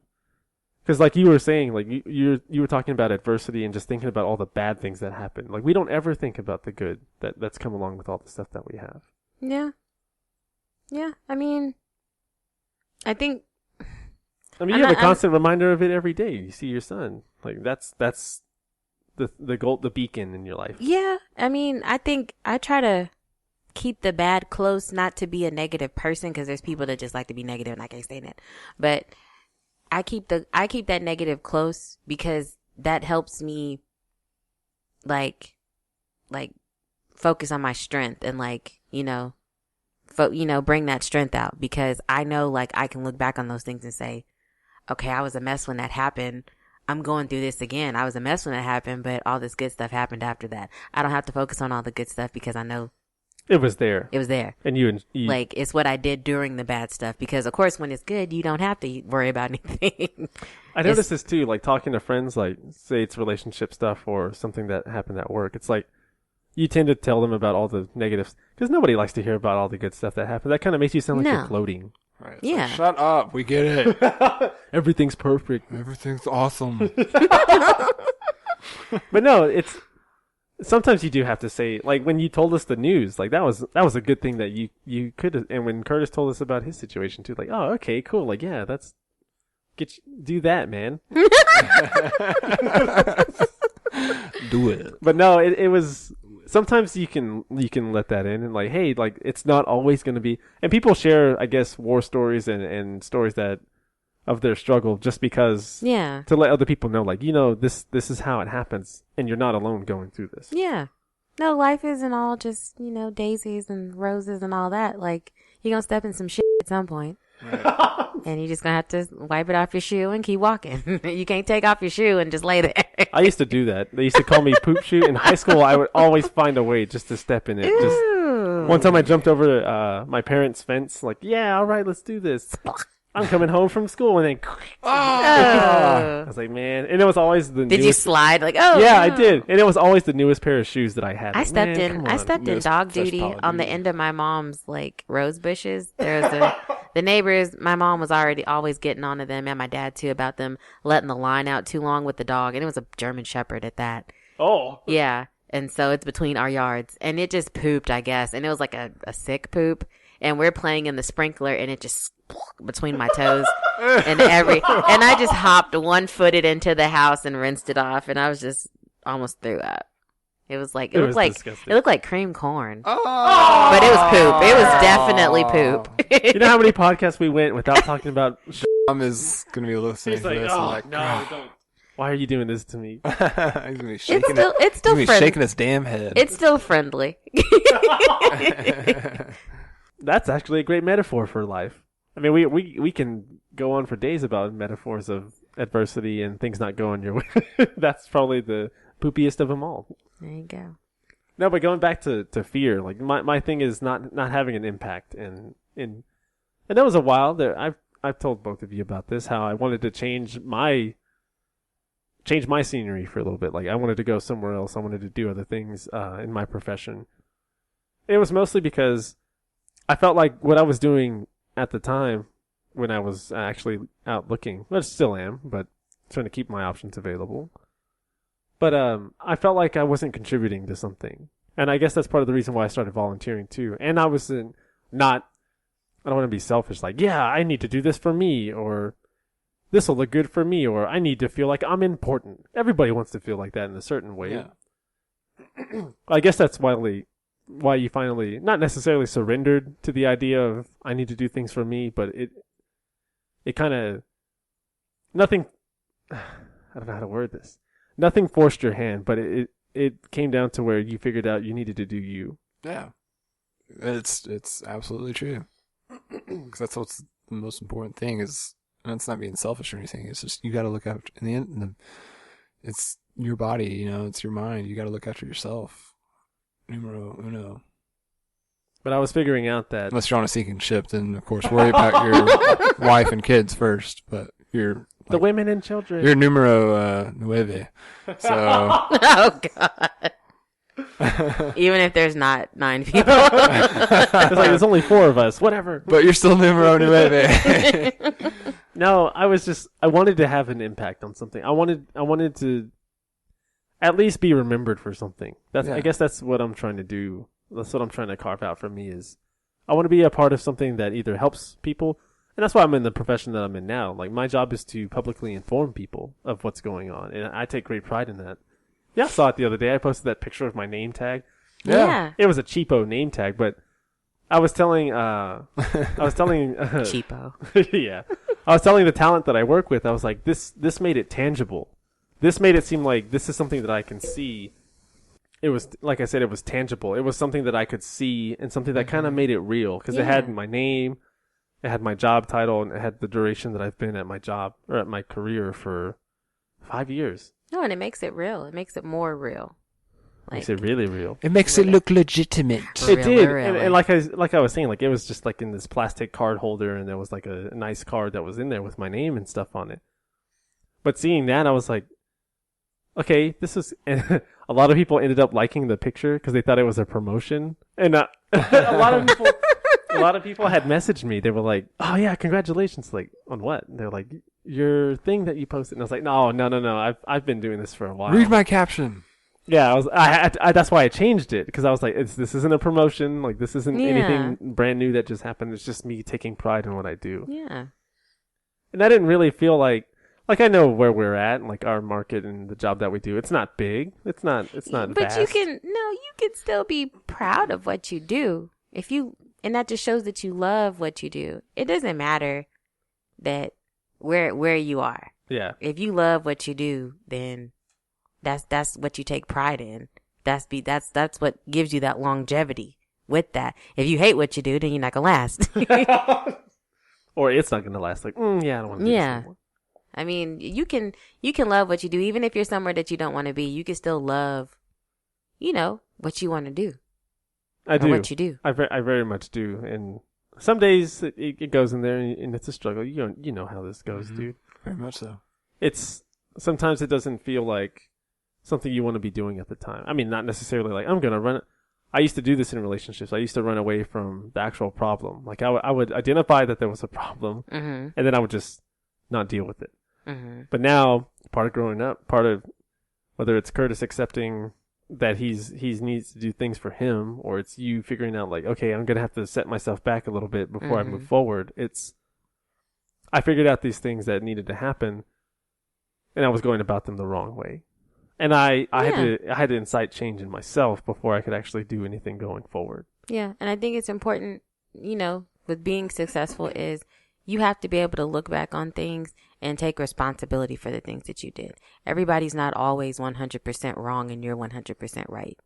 Because like you were saying, like you were talking about adversity and just thinking about all the bad things that happen. Like we don't ever think about the good that's come along with all the stuff that we have. Yeah. Yeah. I mean, I think. I mean, you have a constant reminder of it every day. You see your son. Like that's the goal, the beacon in your life. Yeah. I mean, I think I try to keep the bad close, not to be a negative person, because there's people that just like to be negative and I can't stand it. But I keep that negative close because that helps me like focus on my strength and bring that strength out, because I know like I can look back on those things and say, okay, I was a mess when that happened. I'm going through this again. I was a mess when that happened, but all this good stuff happened after that. I don't have to focus on all the good stuff because I know it was there. It was there. And you like, it's what I did during the bad stuff. Because, of course, when it's good, you don't have to worry about anything. I noticed this, too. Like, talking to friends, like, say it's relationship stuff or something that happened at work. It's like, you tend to tell them about all the negatives. Because nobody likes to hear about all the good stuff that happened. That kind of makes you sound like you're floating. Right. Yeah. Like, shut up. We get it. Everything's perfect. Everything's awesome. But no, it's... Sometimes you do have to say, like, when you told us the news, like, that was a good thing that you could, and when Curtis told us about his situation too, like, oh, okay, cool, like, yeah, do that, man. Do it. But no, it was, sometimes you can let that in, and like, hey, like, it's not always going to be, and people share, I guess, war stories and stories that, of their struggle just because to let other people know, like, this is how it happens and you're not alone going through this. Yeah. No, life isn't all just, daisies and roses and all that. Like, you're going to step in some shit at some point. Right. And you're just going to have to wipe it off your shoe and keep walking. You can't take off your shoe and just lay there. I used to do that. They used to call me poop shoe. In high school, I would always find a way just to step in it. Just one time I jumped over my parents' fence, like, yeah, all right, let's do this. I'm coming home from school, and then I was like, man, and it was always the Did newest... you slide? Like, yeah, no. I did, and it was always the newest pair of shoes that I had. I stepped in dog duty on the end of my mom's like rose bushes. There's the neighbors. My mom was always getting onto them, and my dad too, about them letting the line out too long with the dog, and it was a German Shepherd at that. Oh, yeah, and so it's between our yards, and it just pooped, I guess, and it was like a sick poop, and we're playing in the sprinkler, and it just between my toes and I just hopped one-footed into the house and rinsed it off, and I was just almost threw up. It looked like cream corn. Oh! But it was poop. It was definitely poop. You know how many podcasts we went without talking about Mom is going to be listening to this. Oh, like, no, don't. Why are you doing this to me? He's going to be shaking it's still shaking his damn head. It's still friendly. That's actually a great metaphor for life. I mean, we can go on for days about metaphors of adversity and things not going your way. That's probably the poopiest of them all. There you go. No, but going back to fear, like my thing is not having an impact, and there was a while there. I've told both of you about this, how I wanted to change my scenery for a little bit. Like, I wanted to go somewhere else. I wanted to do other things in my profession. It was mostly because I felt like what I was doing at the time when I was actually out looking, well, I still am, but trying to keep my options available. But I felt like I wasn't contributing to something. And I guess that's part of the reason why I started volunteering too. And I was I don't want to be selfish, like, yeah, I need to do this for me, or this will look good for me, or I need to feel like I'm important. Everybody wants to feel like that in a certain way. Yeah. I guess that's why you finally not necessarily surrendered to the idea of I need to do things for me, but it kind of nothing. I don't know how to word this. Nothing forced your hand, but it came down to where you figured out you needed to do you. Yeah, it's absolutely true. Because that's what's the most important thing is. And it's not being selfish or anything. It's just you got to look after. In the end, it's your body. It's your mind. You got to look after yourself. Numero uno. But I was figuring out that unless you're on a sinking ship, then of course worry about your wife and kids first. But you're the women and children. You're numero nueve. So oh god. Even if there's not 9 people. It's like there's only 4 of us. Whatever. But you're still numero nueve. No, I wanted to have an impact on something. I wanted to at least be remembered for something. I guess that's what I'm trying to do. That's what I'm trying to carve out for me is I want to be a part of something that either helps people, and that's why I'm in the profession that I'm in now. Like, my job is to publicly inform people of what's going on, and I take great pride in that. Yeah, I saw it the other day. I posted that picture of my name tag. Yeah. It was a cheapo name tag, but I was telling cheapo. Yeah. I was telling the talent that I work with, I was like, this made it tangible. This made it seem like this is something that I can see. It was, like I said, it was tangible. It was something that I could see and something that kind of made it real because it had my name, It had my job title, and it had the duration that I've been at my job or at my career for 5 years. No, and it makes it real. It makes it more real. Makes it really real. It makes it look legitimate. It did, and like I was saying, like it was just like in this plastic card holder, and there was like a nice card that was in there with my name and stuff on it. But seeing that, I was like, okay, this is. And a lot of people ended up liking the picture because they thought it was a promotion, and a lot of people had messaged me. They were like, "Oh yeah, congratulations!" Like on what? And they're like, "Your thing that you posted." And I was like, "No. I've been doing this for a while." Read my caption. Yeah, I that's why I changed it, because I was like, this isn't a promotion, like this isn't anything brand new that just happened. It's just me taking pride in what I do. Yeah. And I didn't really feel like I know where we're at, and like our market and the job that we do. It's not big. It's not But vast. you can still be proud of what you do. And that just shows that you love what you do. It doesn't matter that where you are. Yeah. If you love what you do, then that's what you take pride in. That's what gives you that longevity with that. If you hate what you do, then you're not gonna last. Or it's not gonna last. Like, yeah, I don't want to do this anymore. I mean, you can love what you do, even if you're somewhere that you don't want to be. You can still love, what you want to do. I do. What you do. I very much do. And some days it goes in there, and it's a struggle. You know how this goes, dude. Very much so. Sometimes it doesn't feel like something you want to be doing at the time. I mean, not necessarily like I'm gonna run it. I used to do this in relationships. I used to run away from the actual problem. Like I would identify that there was a problem, and then I would just not deal with it. Mm-hmm. But now, part of growing up, part of whether it's Curtis accepting that he needs to do things for him, or it's you figuring out like, okay, I'm gonna have to set myself back a little bit before I move forward. I figured out these things that needed to happen, and I was going about them the wrong way. And I had to incite change in myself before I could actually do anything going forward. Yeah, and I think it's important, with being successful is you have to be able to look back on things and take responsibility for the things that you did. Everybody's not always 100% wrong and you're 100% right.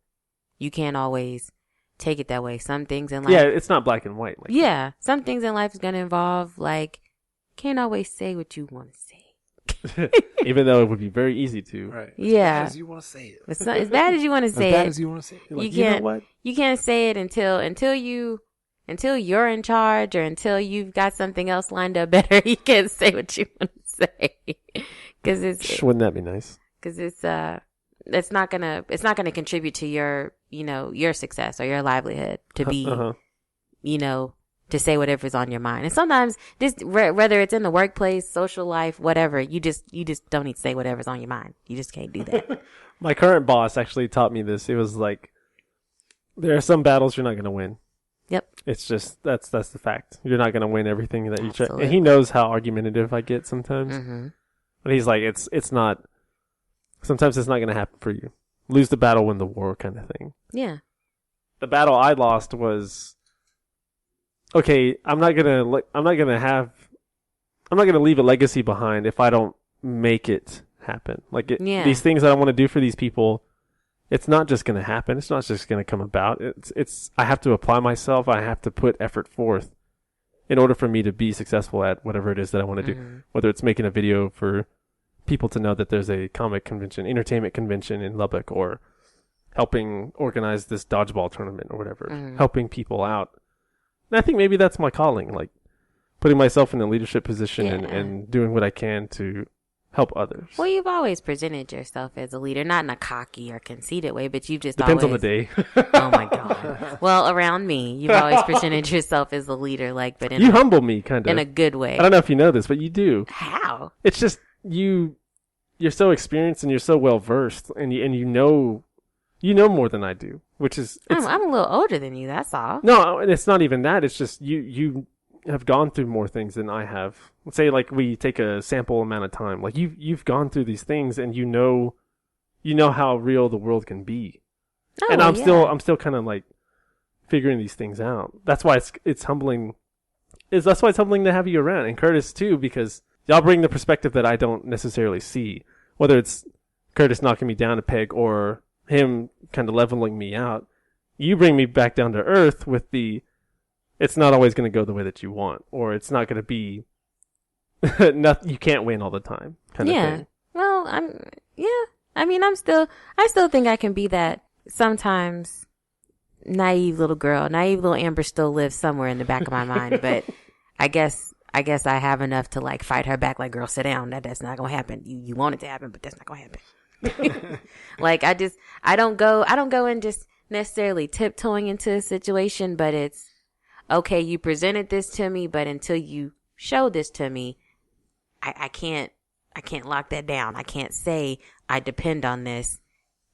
You can't always take it that way. Some things in life... Yeah, it's not black and white. Some things in life is going to involve, can't always say what you want to say. Even though it would be very easy to. Right. As bad as you want to say it. It's not as bad as you want to say it. As bad as you want to say it. You know what? You can't say it until you're in charge, or until you've got something else lined up better. You can't say what you want to say. Wouldn't that be nice? Because it's not gonna contribute to your success or your livelihood to be, to say whatever's on your mind. And sometimes whether it's in the workplace, social life, whatever, you just don't need to say whatever's on your mind. You just can't do that. My current boss actually taught me this. It was like, there are some battles you're not going to win. Yep. It's just, that's the fact. You're not going to win everything that you try. And he knows how argumentative I get sometimes. Mm-hmm. But he's like, it's not, sometimes it's not going to happen for you. Lose the battle, win the war kind of thing. Yeah. The battle I lost was, okay, I'm not gonna leave a legacy behind if I don't make it happen. These things that I want to do for these people, it's not just gonna happen. It's not just gonna come about. I have to apply myself. I have to put effort forth in order for me to be successful at whatever it is that I want to do. Whether it's making a video for people to know that there's a comic convention, entertainment convention in Lubbock, or helping organize this dodgeball tournament or whatever, helping people out. And I think maybe that's my calling, like putting myself in a leadership position and doing what I can to help others. Well, you've always presented yourself as a leader, not in a cocky or conceited way, but you've just Depends on the day. Oh my God. Well, around me, you've always presented yourself as a leader, but you humble me, kind of. In a good way. I don't know if you know this, but you do. How? It's just, you're so experienced and you're so well versed, and you know more than I do, which is... I'm a little older than you, that's all. No, and it's not even that. It's just you have gone through more things than I have. Let's say we take a sample amount of time. You've gone through these things, and you know how real the world can be. Oh, and I'm still kind of figuring these things out. That's why it's humbling. That's why it's humbling to have you around, and Curtis too, because y'all bring the perspective that I don't necessarily see. Whether it's Curtis knocking me down a peg or him kind of leveling me out, you bring me back down to earth with the, it's not always going to go the way that you want, or it's not going to be you can't win all the time kind of thing. Well, I mean, I still think I can be that sometimes naive little girl. Naive little Amber still lives somewhere in the back of my mind, but I guess I have enough to like fight her back. Like, girl, sit down. That's not gonna happen. You want it to happen, but that's not gonna happen. Like, I don't go in just necessarily tiptoeing into a situation, but it's okay. You presented this to me, but until you show this to me, I can't lock that down. I can't say I depend on this,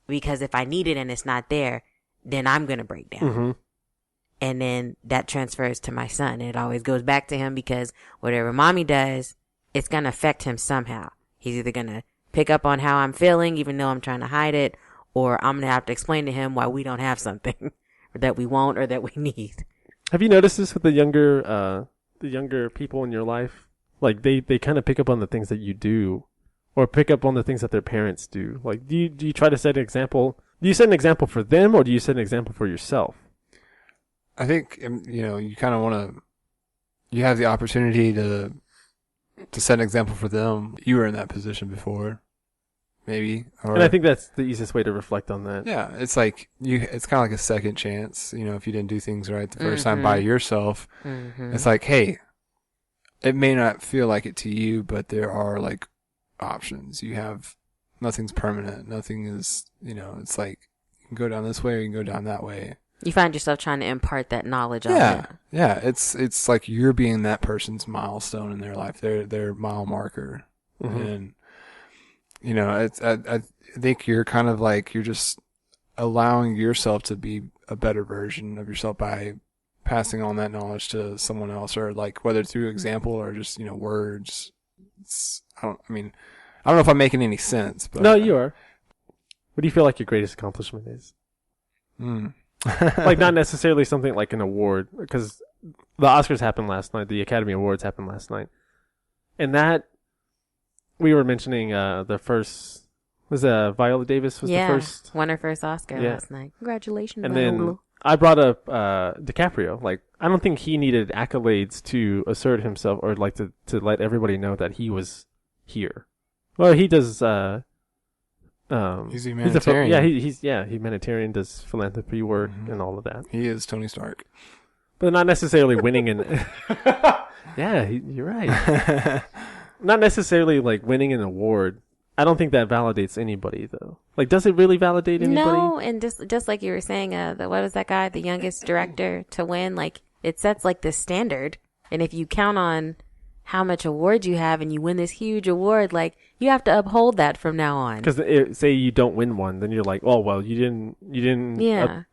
because if I need it and it's not there, then I'm going to break down. Mm-hmm. And then that transfers to my son. And it always goes back to him, because whatever mommy does, it's going to affect him somehow. He's either going to pick up on how I'm feeling, even though I'm trying to hide it, or I'm going to have to explain to him why we don't have something or that we won't or that we need. Have you noticed this with the younger people in your life? Like, they kind of pick up on the things that you do, or pick up on the things that their parents do. Like, do you try to set an example? Do you set an example for them, or do you set an example for yourself? I think, you kind of want to, you have the opportunity to set an example for them. You were in that position before, maybe. And I think that's the easiest way to reflect on that. Yeah, it's like it's kind of like a second chance. If you didn't do things right the first time by yourself, it's like, hey, it may not feel like it to you, but there are like options. You have, nothing's permanent. Nothing is, it's like you can go down this way or you can go down that way. You find yourself trying to impart that knowledge on them. Yeah. It's like you're being that person's milestone in their life, their mile marker. Mm-hmm. And I think you're kind of like, you're just allowing yourself to be a better version of yourself by passing on that knowledge to someone else, or like whether through example or just, words. I don't know if I'm making any sense, but no, you are. What do you feel like your greatest accomplishment is? Like, not necessarily something like an award, because the Oscars happened last night, the Academy Awards happened last night, and that we were mentioning the first was Viola Davis was the first, won her first Oscar last night. Congratulations, and Viola. then I brought up DiCaprio. Like, I don't think he needed accolades to assert himself, or like to let everybody know that he was here. Well, he does. He's a humanitarian. He's humanitarian, does philanthropy work and all of that. He is Tony Stark, but not necessarily winning an. You're right. Not necessarily like winning an award. I don't think that validates anybody, though. Like, does it really validate anybody? No, and just like you were saying, what was that guy, the youngest director to win? Like, it sets like this standard, and if you count on how much awards you have and you win this huge award, like, you have to uphold that from now on. Because say you don't win one, then you're like, oh well, you didn't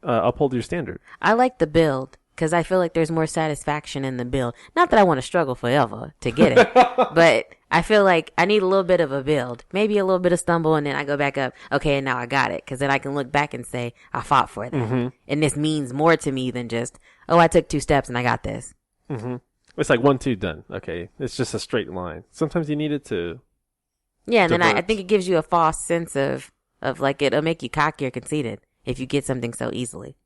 uphold your standard. I like the build, because I feel like there's more satisfaction in the build. Not that I want to struggle forever to get it, but I feel like I need a little bit of a build, maybe a little bit of stumble, and then I go back up. Okay, and now I got it, because then I can look back and say I fought for that, and this means more to me than just, oh, I took 2 steps and I got this. Mm-hmm. It's like 1, 2, done. Okay, it's just a straight line. Sometimes you need it to. Yeah, and then I think it gives you a false sense of like, it'll make you cocky or conceited if you get something so easily.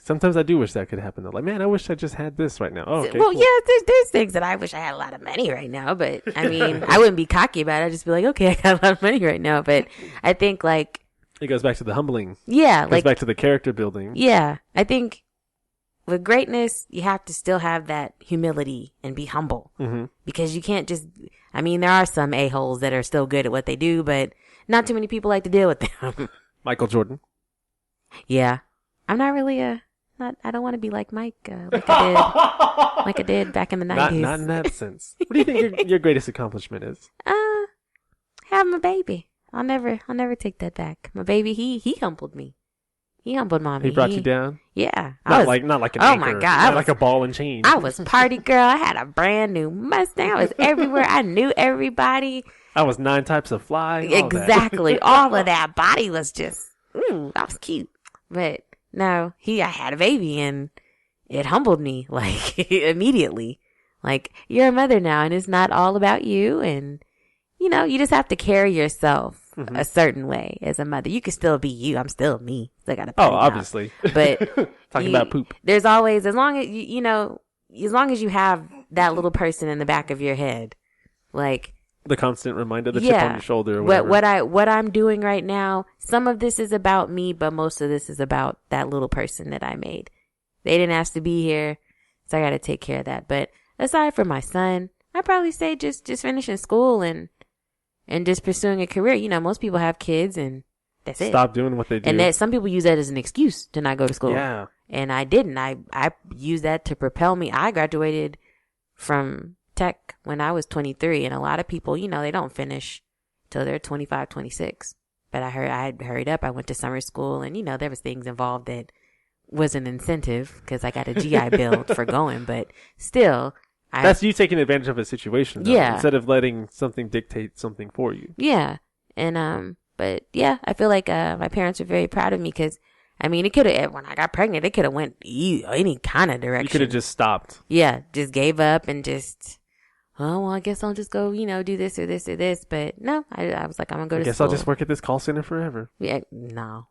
Sometimes I do wish that could happen though. Like, man, I wish I just had this right now. Oh, okay, well, cool. yeah, there's things that I wish I had a lot of money right now, but I mean, I wouldn't be cocky about it. I'd just be like, okay, I got a lot of money right now. But I think like, it goes back to the humbling. Yeah. It goes back to the character building. Yeah. I think with greatness, you have to still have that humility and be humble, because you can't just, I mean, there are some a-holes that are still good at what they do, but not too many people like to deal with them. Michael Jordan. Yeah. I'm not really I don't want to be like Mike, like I did back in the 90s. Not in that sense. What do you think your greatest accomplishment is? Having a baby. I'll never take that back. My baby, he humbled me. He humbled mommy. He brought you down? Yeah. Not like an anchor. Oh my God. Not like a ball and chain. I was party girl. I had a brand new Mustang. I was everywhere. I knew everybody. I was 9 types of fly. Exactly. All of that body was just, I was cute. But no, I had a baby and it humbled me, like, immediately. Like, you're a mother now and it's not all about you, and, you just have to carry yourself a certain way as a mother. You can still be you. I'm still me. Still got a Oh, obviously. But talking about poop. There's always, as long as you know, as long as you have that little person in the back of your head, like the constant reminder, the chip on your shoulder. Or whatever. What I'm doing right now, some of this is about me, but most of this is about that little person that I made. They didn't ask to be here, so I got to take care of that. But aside from my son, I'd probably say just finishing school and just pursuing a career. You know, most people have kids and that's it. Stop doing what they do. And that some people use that as an excuse to not go to school. Yeah. And I didn't. I used that to propel me. I graduated from tech when I was 23, and a lot of people, you know, they don't finish till they're 25, 26. But I had hurried up. I went to summer school, and, you know, there was things involved that was an incentive because I got a GI Bill for going, but still. That's you taking advantage of a situation, though, yeah. Instead of letting something dictate something for you. Yeah. And, but yeah, I feel like, my parents were very proud of me because, I mean, it could have, when I got pregnant, it could have went any kind of direction. You could have just stopped. Yeah. Just gave up and just, oh, well, I guess I'll just go, you know, do this or this or this. But no, I was like, I'm going to go to school. I guess I'll just work at this call center forever. Yeah. No.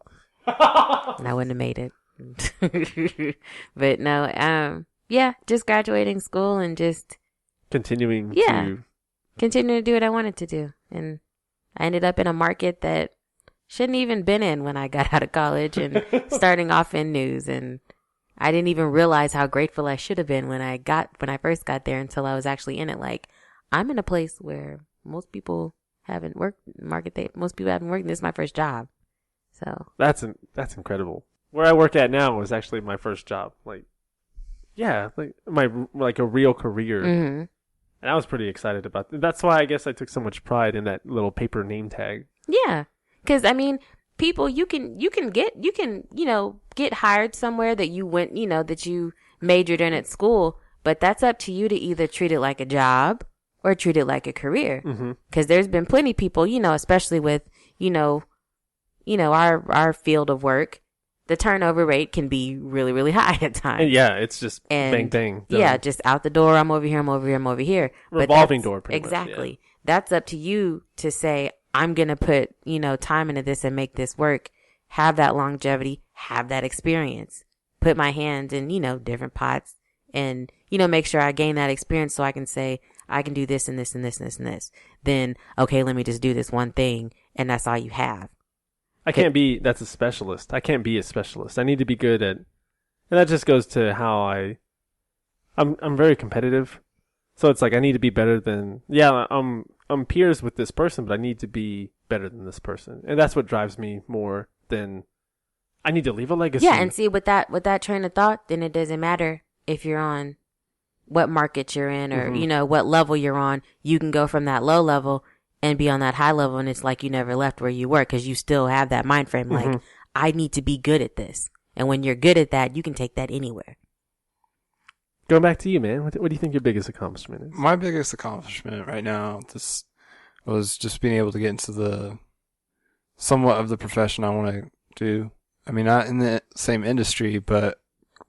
I wouldn't have made it. But no, yeah, just graduating school and just continuing to do what I wanted to do. And I ended up in a market that shouldn't even been in when I got out of college and starting off in news. And I didn't even realize how grateful I should have been when I first got there until I was actually in it. Like, I'm in a place where most people haven't worked most people haven't worked. This is my first job. So that's incredible. Where I work at now was actually my first job. Like a real career. Mm-hmm. And I was pretty excited about that. That's why I guess I took so much pride in that little paper name tag. Yeah. Cause I mean, people, you can get hired somewhere that you went, you know, that you majored in at school, but that's up to you to either treat it like a job or treat it like a career. Mm-hmm. Cause there's been plenty of people, you know, especially with, our field of work. The turnover rate can be really, really high at times. And yeah, it's just bang, bang. Done. Yeah, just out the door. I'm over here. I'm over here. I'm over here. Revolving door, pretty exactly. Much, yeah. That's up to you to say, I'm going to put, time into this and make this work. Have that longevity. Have that experience. Put my hands in, different pots and, make sure I gain that experience so I can say, I can do this and this and this and this and this. Then, okay, let me just do this one thing and that's all you have. That's a specialist. I can't be a specialist. I need to be good at, and that just goes to how I'm very competitive. So it's like, I need to be better than, I'm peers with this person, but I need to be better than this person. And that's what drives me more than, I need to leave a legacy. Yeah, and see, with that train of thought, then it doesn't matter if you're on what market you're in or, mm-hmm. What level you're on. You can go from that low level and be on that high level, and it's like you never left where you were because you still have that mind frame. Like, mm-hmm. I need to be good at this. And when you're good at that, you can take that anywhere. Going back to you, man, what do you think your biggest accomplishment is? My biggest accomplishment right now was just being able to get into somewhat of the profession I want to do. I mean, not in the same industry, but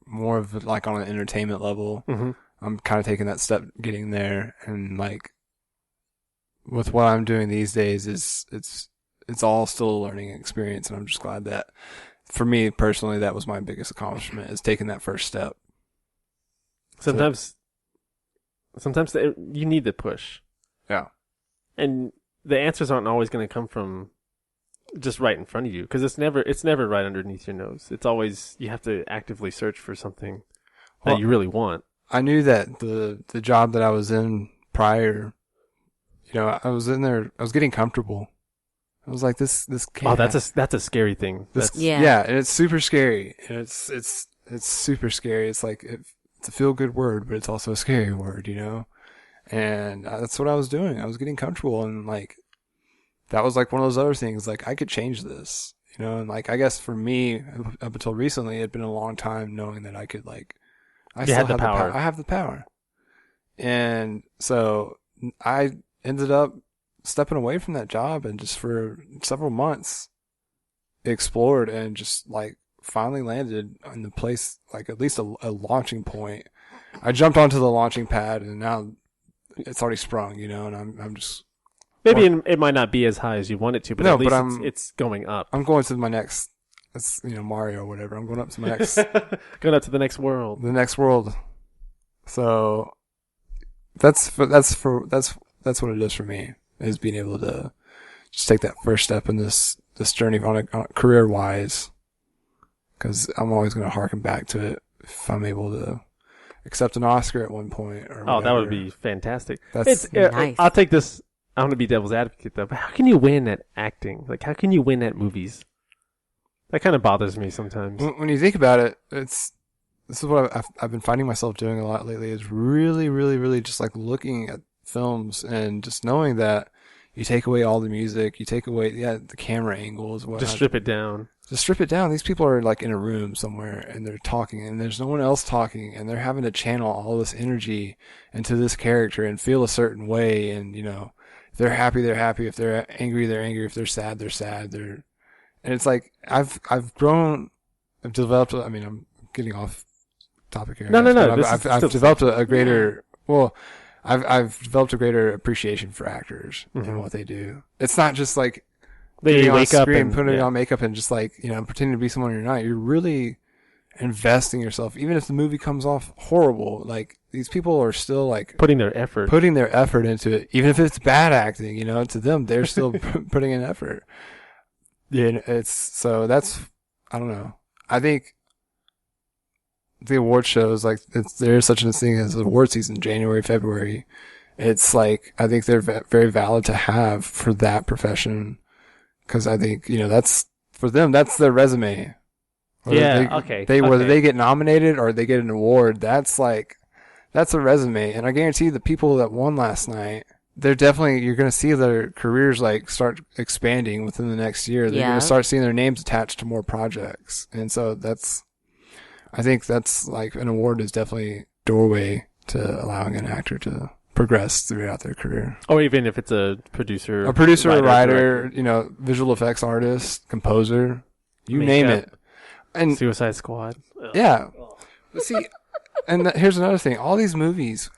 more of like on an entertainment level. Mm-hmm. I'm kind of taking that step, getting there, and like, with what I'm doing these days it's all still a learning experience, and I'm just glad that for me personally that was my biggest accomplishment, is taking that first step. Sometimes you need the push. Yeah. And the answers aren't always going to come from just right in front of you, because it's never right underneath your nose. It's always, you have to actively search for something that you really want. I knew that the job that I was in prior, I was in there, I was getting comfortable. I was like, this can't. Oh, that's a scary thing. Yeah, and it's super scary. And it's super scary. It's like, it's a feel good word, but it's also a scary word, And that's what I was doing. I was getting comfortable, and like, that was like one of those other things, like, I could change this, and like, I guess for me, up until recently, it had been a long time knowing that I could, like, I still have the power. I have the power. And so I ended up stepping away from that job, and just for several months explored and just like finally landed in the place, like at least a launching point. I jumped onto the launching pad, and now it's already sprung, and I'm just Maybe it might not be as high as you want it to, but No, at least but it's going up. I'm going to my next, it's, Mario or whatever. I'm going up to my next, Going up to the next world. the next world. So that's what it is for me, is being able to just take that first step in this journey on a career wise. Cause I'm always going to harken back to it if I'm able to accept an Oscar at one point or whatever. Oh, that would be fantastic. That's nice. I'll take this. I want to be devil's advocate though. But how can you win at acting? Like, how can you win at movies? That kind of bothers me sometimes. when you think about it, this is what I've been finding myself doing a lot lately, is really, really, really just like looking at films and just knowing that you take away all the music, you take away the camera angles, whatnot. Just strip it down. Just strip it down. These people are like in a room somewhere and they're talking and there's no one else talking and they're having to channel all this energy into this character and feel a certain way. And, if they're happy, they're happy. If they're angry, they're angry. If they're sad, they're sad. And it's like, I've developed, I'm getting off topic here. No. I've developed a greater, I've developed a greater appreciation for actors and what they do. It's not just like, They wake up screen, and putting on makeup and just like, pretending to be someone you're not. You're really investing yourself. Even if the movie comes off horrible, like these people are still like putting their effort into it. Even if it's bad acting, to them, they're still putting in effort. Yeah. I don't know. I think the award shows, like there's such a thing as award season, January, February. It's like, I think they're very valid to have for that profession. Cause I think, that's, for them, that's their resume. Whether they get nominated or they get an award, that's a resume. And I guarantee the people that won last night, you're going to see their careers like start expanding within the next year. They're going to start seeing their names attached to more projects. And so I think that's like an award is definitely a doorway to allowing an actor to progress throughout their career. Or even if it's a producer, a writer, visual effects artist, composer, you name it. And Suicide Squad. Yeah. But see, here's another thing. All these movies,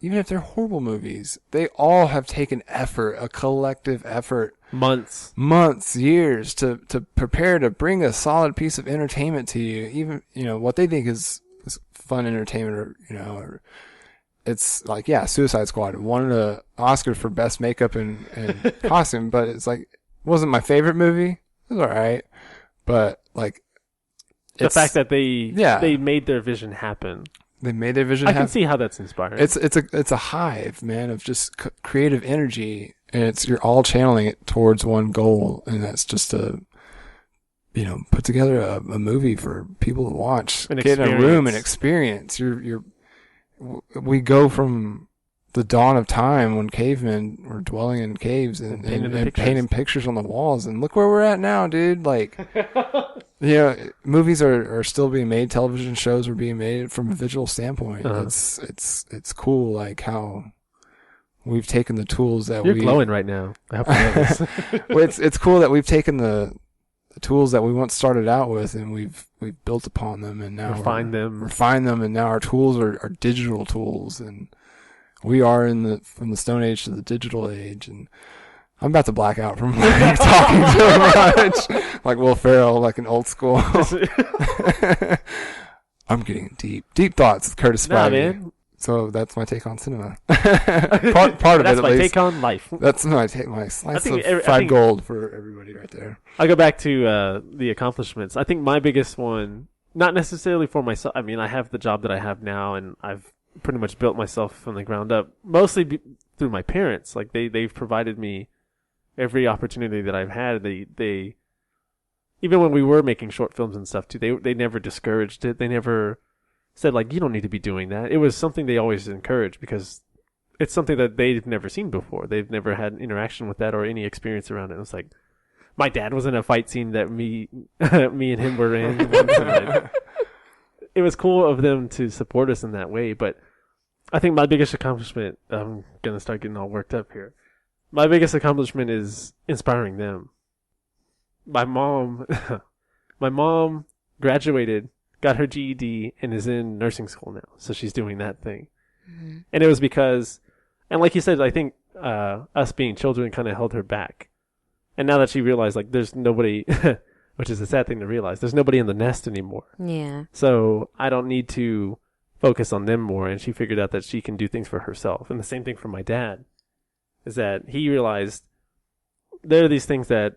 even if they're horrible movies, they all have taken effort, a collective effort. Months, years to prepare to bring a solid piece of entertainment to you. Even, what they think is fun entertainment or, it's like, Suicide Squad won an Oscar for best makeup and costume, but it's like, it wasn't my favorite movie. It was alright. But like, the fact that they made their vision happen. They made their vision happen. I can see how that's inspiring. It's a hive, man, of just creative energy, and you're all channeling it towards one goal, and that's just to, put together a movie for people to watch, get in a room and experience. We go from the dawn of time when cavemen were dwelling in caves and painting pictures on the walls, and look where we're at now, dude. Like, movies are still being made. Television shows are being made from a visual standpoint. It's cool, like how we've taken the tools that You're glowing right now. I hope you know this. Well, it's cool that we've taken the tools that we once started out with, and we've built upon them, and now refined them, and now our tools are digital tools, and we are from the Stone Age to the digital age. And I'm about to black out from talking so much, like Will Ferrell, like an old school. I'm getting deep thoughts with Curtis Spivey. Man. So that's my take on cinema. part of it, at least. That's my take on life. That's my take. My slice of fried gold for everybody right there. I'll go back to the accomplishments. I think my biggest one, not necessarily for myself. I mean, I have the job that I have now, and I've pretty much built myself from the ground up, mostly through my parents. Like they've provided me every opportunity that I've had. They even when we were making short films and stuff too, they never discouraged it. They never said, like, you don't need to be doing that. It was something they always encouraged because it's something that they've never seen before. They've never had interaction with that or any experience around it. It was like, my dad was in a fight scene that me and him were in. It was cool of them to support us in that way. But I think my biggest accomplishment, I'm going to start getting all worked up here. My biggest accomplishment is inspiring them. My mom graduated, got her GED, and is in nursing school now. So she's doing that thing. Mm-hmm. And it was because, and like you said, I think us being children kind of held her back. And now that she realized, like, there's nobody, which is a sad thing to realize, there's nobody in the nest anymore. Yeah. So I don't need to focus on them more. And she figured out that she can do things for herself. And the same thing for my dad, is that he realized there are these things that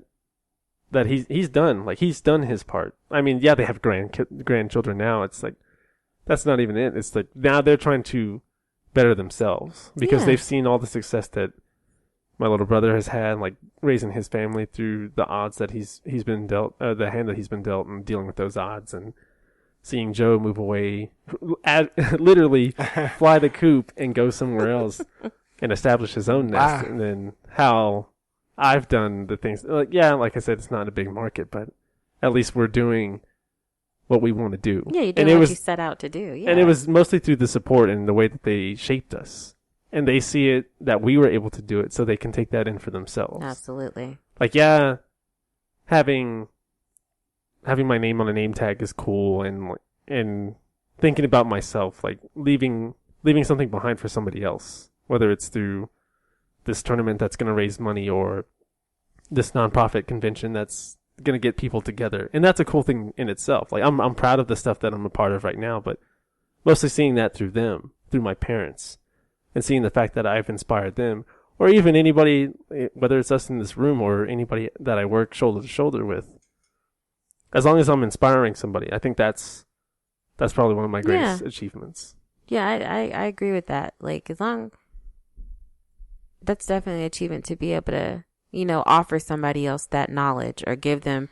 he's done. Like, he's done his part. I mean, yeah, they have grandchildren now. It's like, that's not even it. It's like, now they're trying to better themselves because they've seen all the success that my little brother has had, like raising his family through the odds that he's been dealt, the hand that he's been dealt, and dealing with those odds, and seeing Joe move away, literally fly the coop and go somewhere else and establish his own nest, and then how I've done the things. Like, yeah, like I said, it's not a big market, but at least we're doing what we want to do. Yeah, you're doing what you set out to do. Yeah. And it was mostly through the support and the way that they shaped us. And they see it that we were able to do it, so they can take that in for themselves. Absolutely. Like, yeah, having my name on a name tag is cool, and thinking about myself, like leaving something behind for somebody else, whether it's through this tournament that's going to raise money or this nonprofit convention that's going to get people together. And that's a cool thing in itself. Like, I'm proud of the stuff that I'm a part of right now, but mostly seeing that through them, through my parents. And seeing the fact that I've inspired them, or even anybody, whether it's us in this room or anybody that I work shoulder to shoulder with, as long as I'm inspiring somebody, I think that's probably one of my greatest achievements. Yeah, I agree with that. Like, that's definitely an achievement to be able to, offer somebody else that knowledge or give them,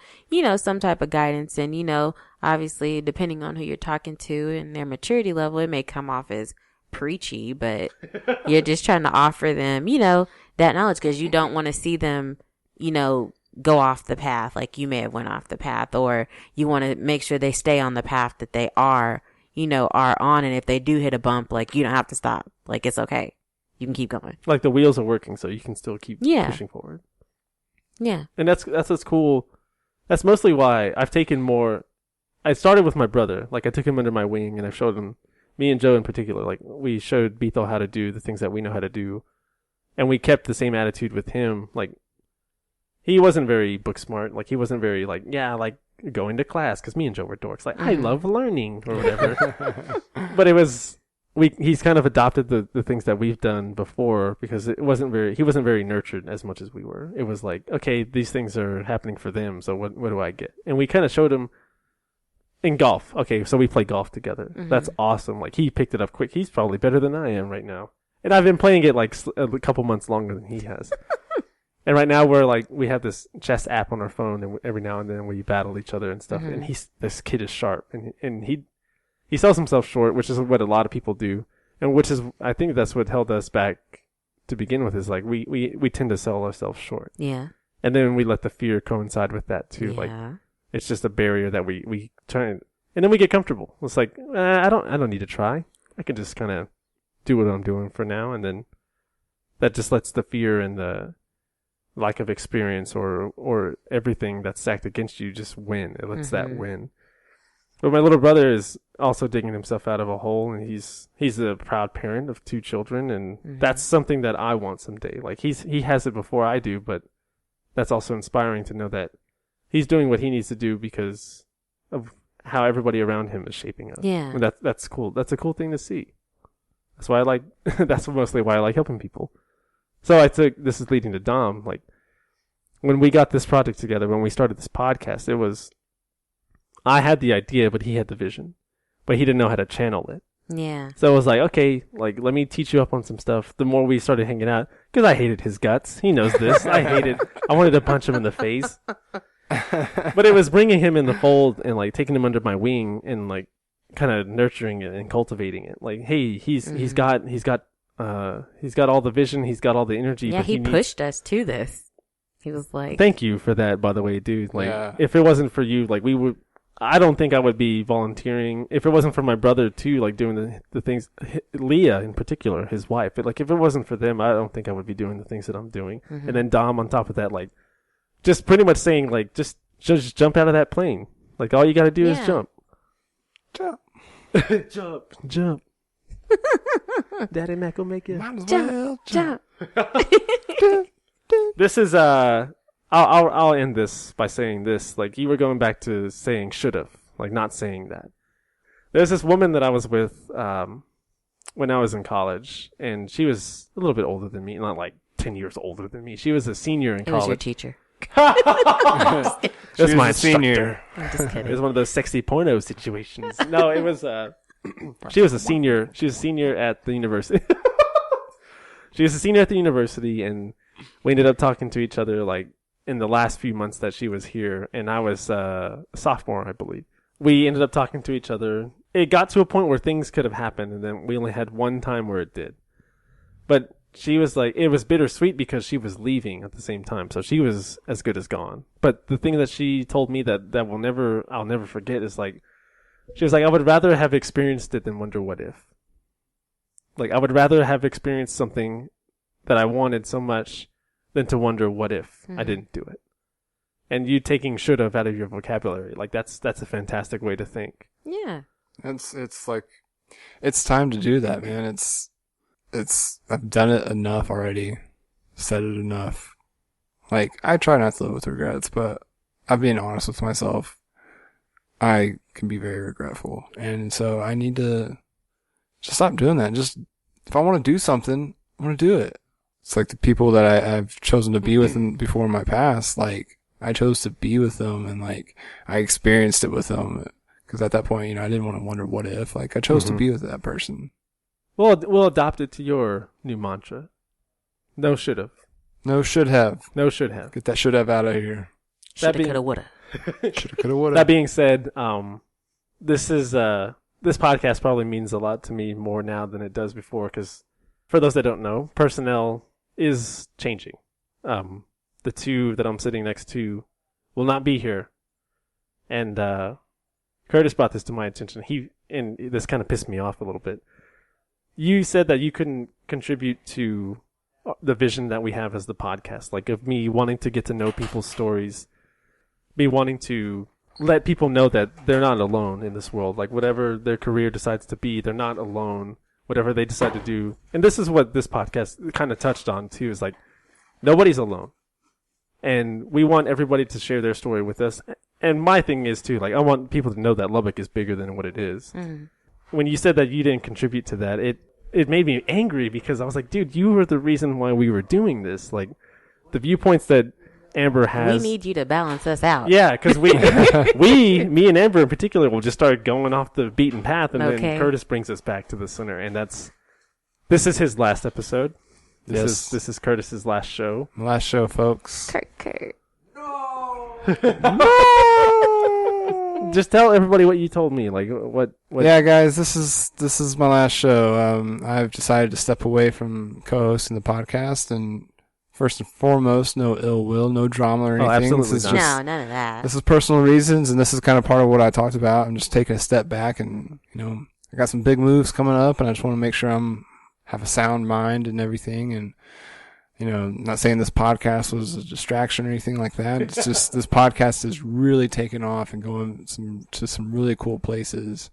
some type of guidance. And, obviously, depending on who you're talking to and their maturity level, it may come off as preachy, but you're just trying to offer them, that knowledge, because you don't want to see them, go off the path like you may have went off the path, or you want to make sure they stay on the path that they are on. And if they do hit a bump, like, you don't have to stop. Like, it's okay. You can keep going. Like, the wheels are working, so you can still keep pushing forward. Yeah. And that's what's cool. That's mostly why I've taken more. I started with my brother. Like, I took him under my wing, and I showed him, me and Joe in particular, like, we showed Bethel how to do the things that we know how to do. And we kept the same attitude with him. Like, he wasn't very book smart. Like, he wasn't very, like, going to class, because me and Joe were dorks. Like, I love learning, or whatever. But it was, he's kind of adopted the things that we've done before, because he wasn't very nurtured as much as we were. It was like, okay, these things are happening for them, so what do I get? And we kind of showed him. In golf. Okay, so we play golf together. Mm-hmm. That's awesome. Like, he picked it up quick. He's probably better than I am right now. And I've been playing it, like, a couple months longer than he has. And right now we have this chess app on our phone, and every now and then we battle each other and stuff. Mm-hmm. And this kid is sharp. And he sells himself short, which is what a lot of people do. And which is, I think that's what held us back to begin with, is like, we tend to sell ourselves short. Yeah. And then we let the fear coincide with that too. Yeah. Like, it's just a barrier that we try, and then we get comfortable. It's like, I don't need to try. I can just kind of do what I'm doing for now, and then that just lets the fear and the lack of experience or everything that's stacked against you just win. It lets that win. But my little brother is also digging himself out of a hole, and he's a proud parent of 2 children, and that's something that I want someday. Like, he has it before I do, but that's also inspiring to know that he's doing what he needs to do because of how everybody around him is shaping up. Yeah. And that's cool. That's a cool thing to see. That's why that's mostly why I like helping people. So this is leading to Dom. Like, when we got this project together, when we started this podcast, I had the idea, but he had the vision, but he didn't know how to channel it. Yeah. So I was like, okay, like, let me teach you up on some stuff. The more we started hanging out, because I hated his guts. He knows this. I wanted to punch him in the face. But it was bringing him in the fold and, like, taking him under my wing and, like, kind of nurturing it and cultivating it. Like, hey, he's got all the vision, he's got all the energy. Yeah, but he pushed us to this. He was like, thank you for that, by the way, dude. Like, if it wasn't for you, like, I don't think I would be volunteering if it wasn't for my brother too, like, doing the things. Leah in particular, his wife. Like, if it wasn't for them, I don't think I would be doing the things that I'm doing. Mm-hmm. And then Dom on top of that, like, just pretty much saying, like, just jump out of that plane. Like, all you got to do is jump. Jump. Jump. Daddy Mac will make it. Might as well jump. This is I'll end this by saying this. Like, you were going back to saying should've, like not saying that. There's this woman that I was with when I was in college, and she was a little bit older than me, not like 10 years older than me. She was a senior in It was your college. teacher. That's my a senior. I'm just It kidding. was one of those sexy porno situations. No, it was she was a senior. She was a senior at the university. She was a senior at the university, and we ended up talking to each other like in the last few months that she was here, and I was a sophomore, I believe. We ended up talking to each other. It got to a point where things could have happened, and then we only had one time where it did. But she was like, it was bittersweet because she was leaving at the same time, so she was as good as gone. But the thing that she told me that I'll never forget is like, she was like, I would rather have experienced it than wonder what if. Like, I would rather have experienced something that I wanted so much than to wonder what if I didn't do it. And you taking should have out of your vocabulary, like that's a fantastic way to think. Yeah. It's like, it's time to do that, man. It's, I've done it enough already. Said it enough. Like, I try not to live with regrets, but I'm being honest with myself. I can be very regretful. And so I need to just stop doing that. Just, if I want to do something, I want to do it. It's like the people that I've chosen to be with before in my past, like, I chose to be with them, and like, I experienced it with them. Cause at that point, I didn't want to wonder what if, like, I chose to be with that person. We'll adopt it to your new mantra. No should have. No should have. No should have. Get that should have out of here. Shoulda, being- coulda, woulda. Shoulda, coulda, woulda. That being said, this podcast probably means a lot to me more now than it does before, because for those that don't know, personnel is changing. The two that I'm sitting next to will not be here, and Curtis brought this to my attention. And this kind of pissed me off a little bit. You said that you couldn't contribute to the vision that we have as the podcast, like of me wanting to get to know people's stories, me wanting to let people know that they're not alone in this world. Like, whatever their career decides to be, they're not alone. Whatever they decide to do. And this is what this podcast kind of touched on too, is like, nobody's alone. And we want everybody to share their story with us. And my thing is too, like, I want people to know that Lubbock is bigger than what it is. Mm. When you said that you didn't contribute to that, it made me angry, because I was like, dude, you were the reason why we were doing this. Like, the viewpoints that Amber has. We need you to balance us out. Yeah, because me and Amber in particular, will just start going off the beaten path, and then Curtis brings us back to the center. And this is his last episode. This is Curtis's last show. Last show, folks. Kurt. Just tell everybody what you told me. Like, what? Yeah, guys, this is my last show. I've decided to step away from co-hosting the podcast, and first and foremost, no ill will, no drama or anything. Absolutely this is not. No, none of that. This is personal reasons, and this is kind of part of what I talked about. I'm just taking a step back, and I got some big moves coming up, and I just want to make sure have a sound mind and everything. And not saying this podcast was a distraction or anything like that. It's just this podcast is really taking off and going to some really cool places,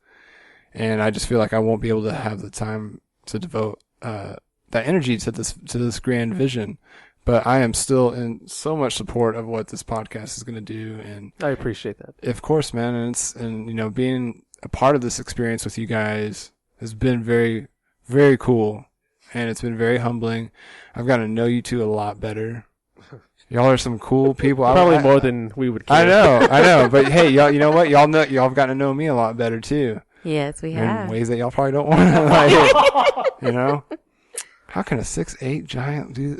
and I just feel like I won't be able to have the time to devote that energy to this grand vision. But I am still in so much support of what this podcast is going to do, and I appreciate that. of course, man. And being a part of this experience with you guys has been very, very cool, and it's been very humbling. I've gotten to know you two a lot better. Y'all are some cool people. Probably more than we would care. I know. But hey, y'all, you know what? Y'all have gotten to know me a lot better too. Yes, we have. In ways that y'all probably don't want to, How can a 6'8" giant do,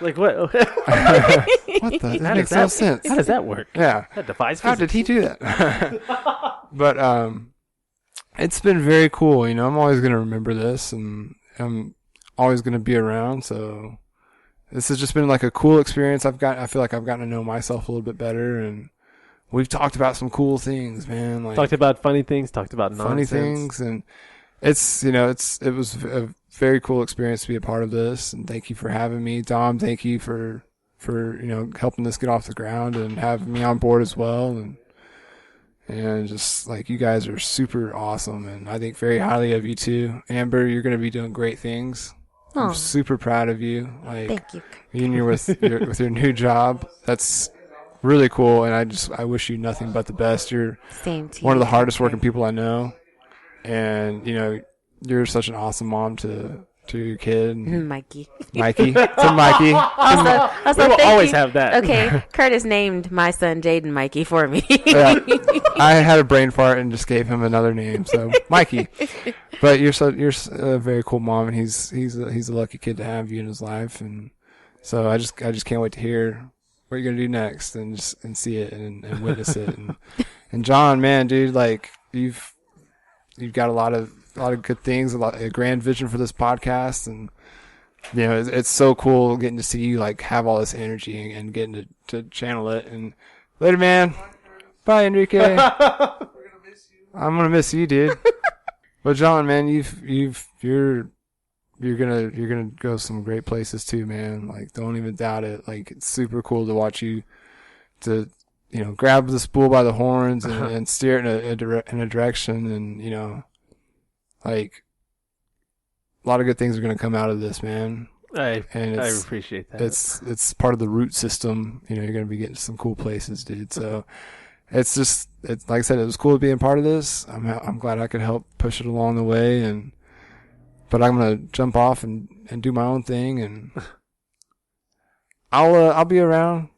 Like, what? what the? That makes no sense. How does that work? Yeah. That defies How did he do that? But, it's been very cool. I'm always going to remember this, and I'm always going to be around. So this has just been like a cool experience. I feel like I've gotten to know myself a little bit better, and we've talked about some cool things, man. Like, talked about funny things, talked about funny nonsense. things, and it was a very cool experience to be a part of this. And thank you for having me, Dom. Thank you for helping this get off the ground and having me on board as well. And just like, you guys are super awesome, and I think very highly of you too. Amber, you're going to be doing great things. Aw. I'm super proud of you. Like, Thank you. and you're with your new job. That's really cool, and I wish you nothing but the best. You're Same to you. one of the hardest working people I know, and you're such an awesome mom to your kid, Mikey. to Mikey. Also, We will thank always you. have that. Okay, Curtis named my son Jaden Mikey for me. Yeah. I had a brain fart and just gave him another name, so Mikey. But you're a very cool mom, and he's a lucky kid to have you in his life, and so I just can't wait to hear what you're gonna do next, and see it and witness it. And John, man, dude, like you've got a lot of good things, a grand vision for this podcast, and it's so cool getting to see you like have all this energy and getting to channel it. And later, man. Bye, Enrique. I'm gonna miss you, dude. But John, man, you're gonna go some great places too, man. Like, don't even doubt it. Like, it's super cool to watch you grab this bull by the horns and steer it in a direction, and like a lot of good things are gonna come out of this, man. I appreciate that. It's part of the root system. You're gonna be getting to some cool places, dude. So. It's like I said, it was cool being part of this. I'm glad I could help push it along the way, but I'm gonna jump off and do my own thing, and I'll be around.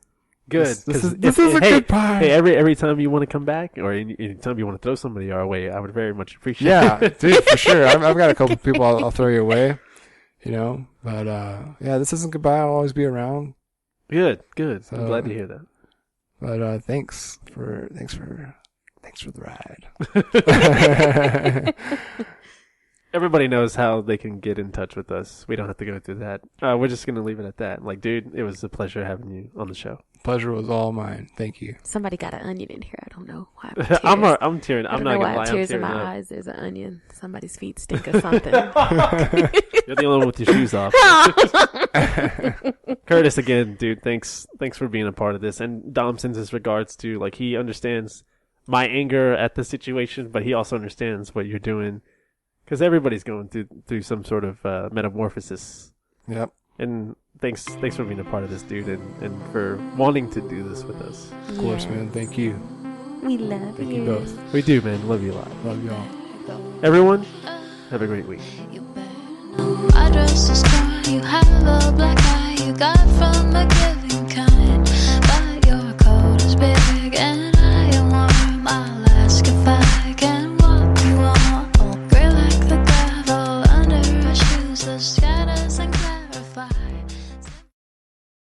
Good. This is a good part. Hey, every time you want to come back, or any time you want to throw somebody our way, I would very much appreciate. Yeah, it. dude, for sure. I've got a couple people I'll throw your way. But yeah, this isn't goodbye. I'll always be around. Good. So, I'm glad to hear that. But thanks for the ride. Everybody knows how they can get in touch with us. We don't have to go through that. We're just gonna leave it at that. Like, dude, it was a pleasure having you on the show. Pleasure was all mine. Thank you. Somebody got an onion in here. I don't know why. I'm tearing. I'm not gonna lie. Tears I'm in my tearing up. eyes. There's an onion. Somebody's feet stink or something. You're the only one with your shoes off. Curtis, again, dude, thanks for being a part of this. And Dom sends his regards to, like, he understands my anger at the situation, but he also understands what you're doing, because everybody's going through some sort of metamorphosis. Yep. And thanks for being a part of this, dude, and for wanting to do this with us. Of course, man. Thank you. We love Thank you both. We do, man. Love you a lot. Love y'all. Everyone, have a great week. I dress a star, you have a black eye, you got from a given.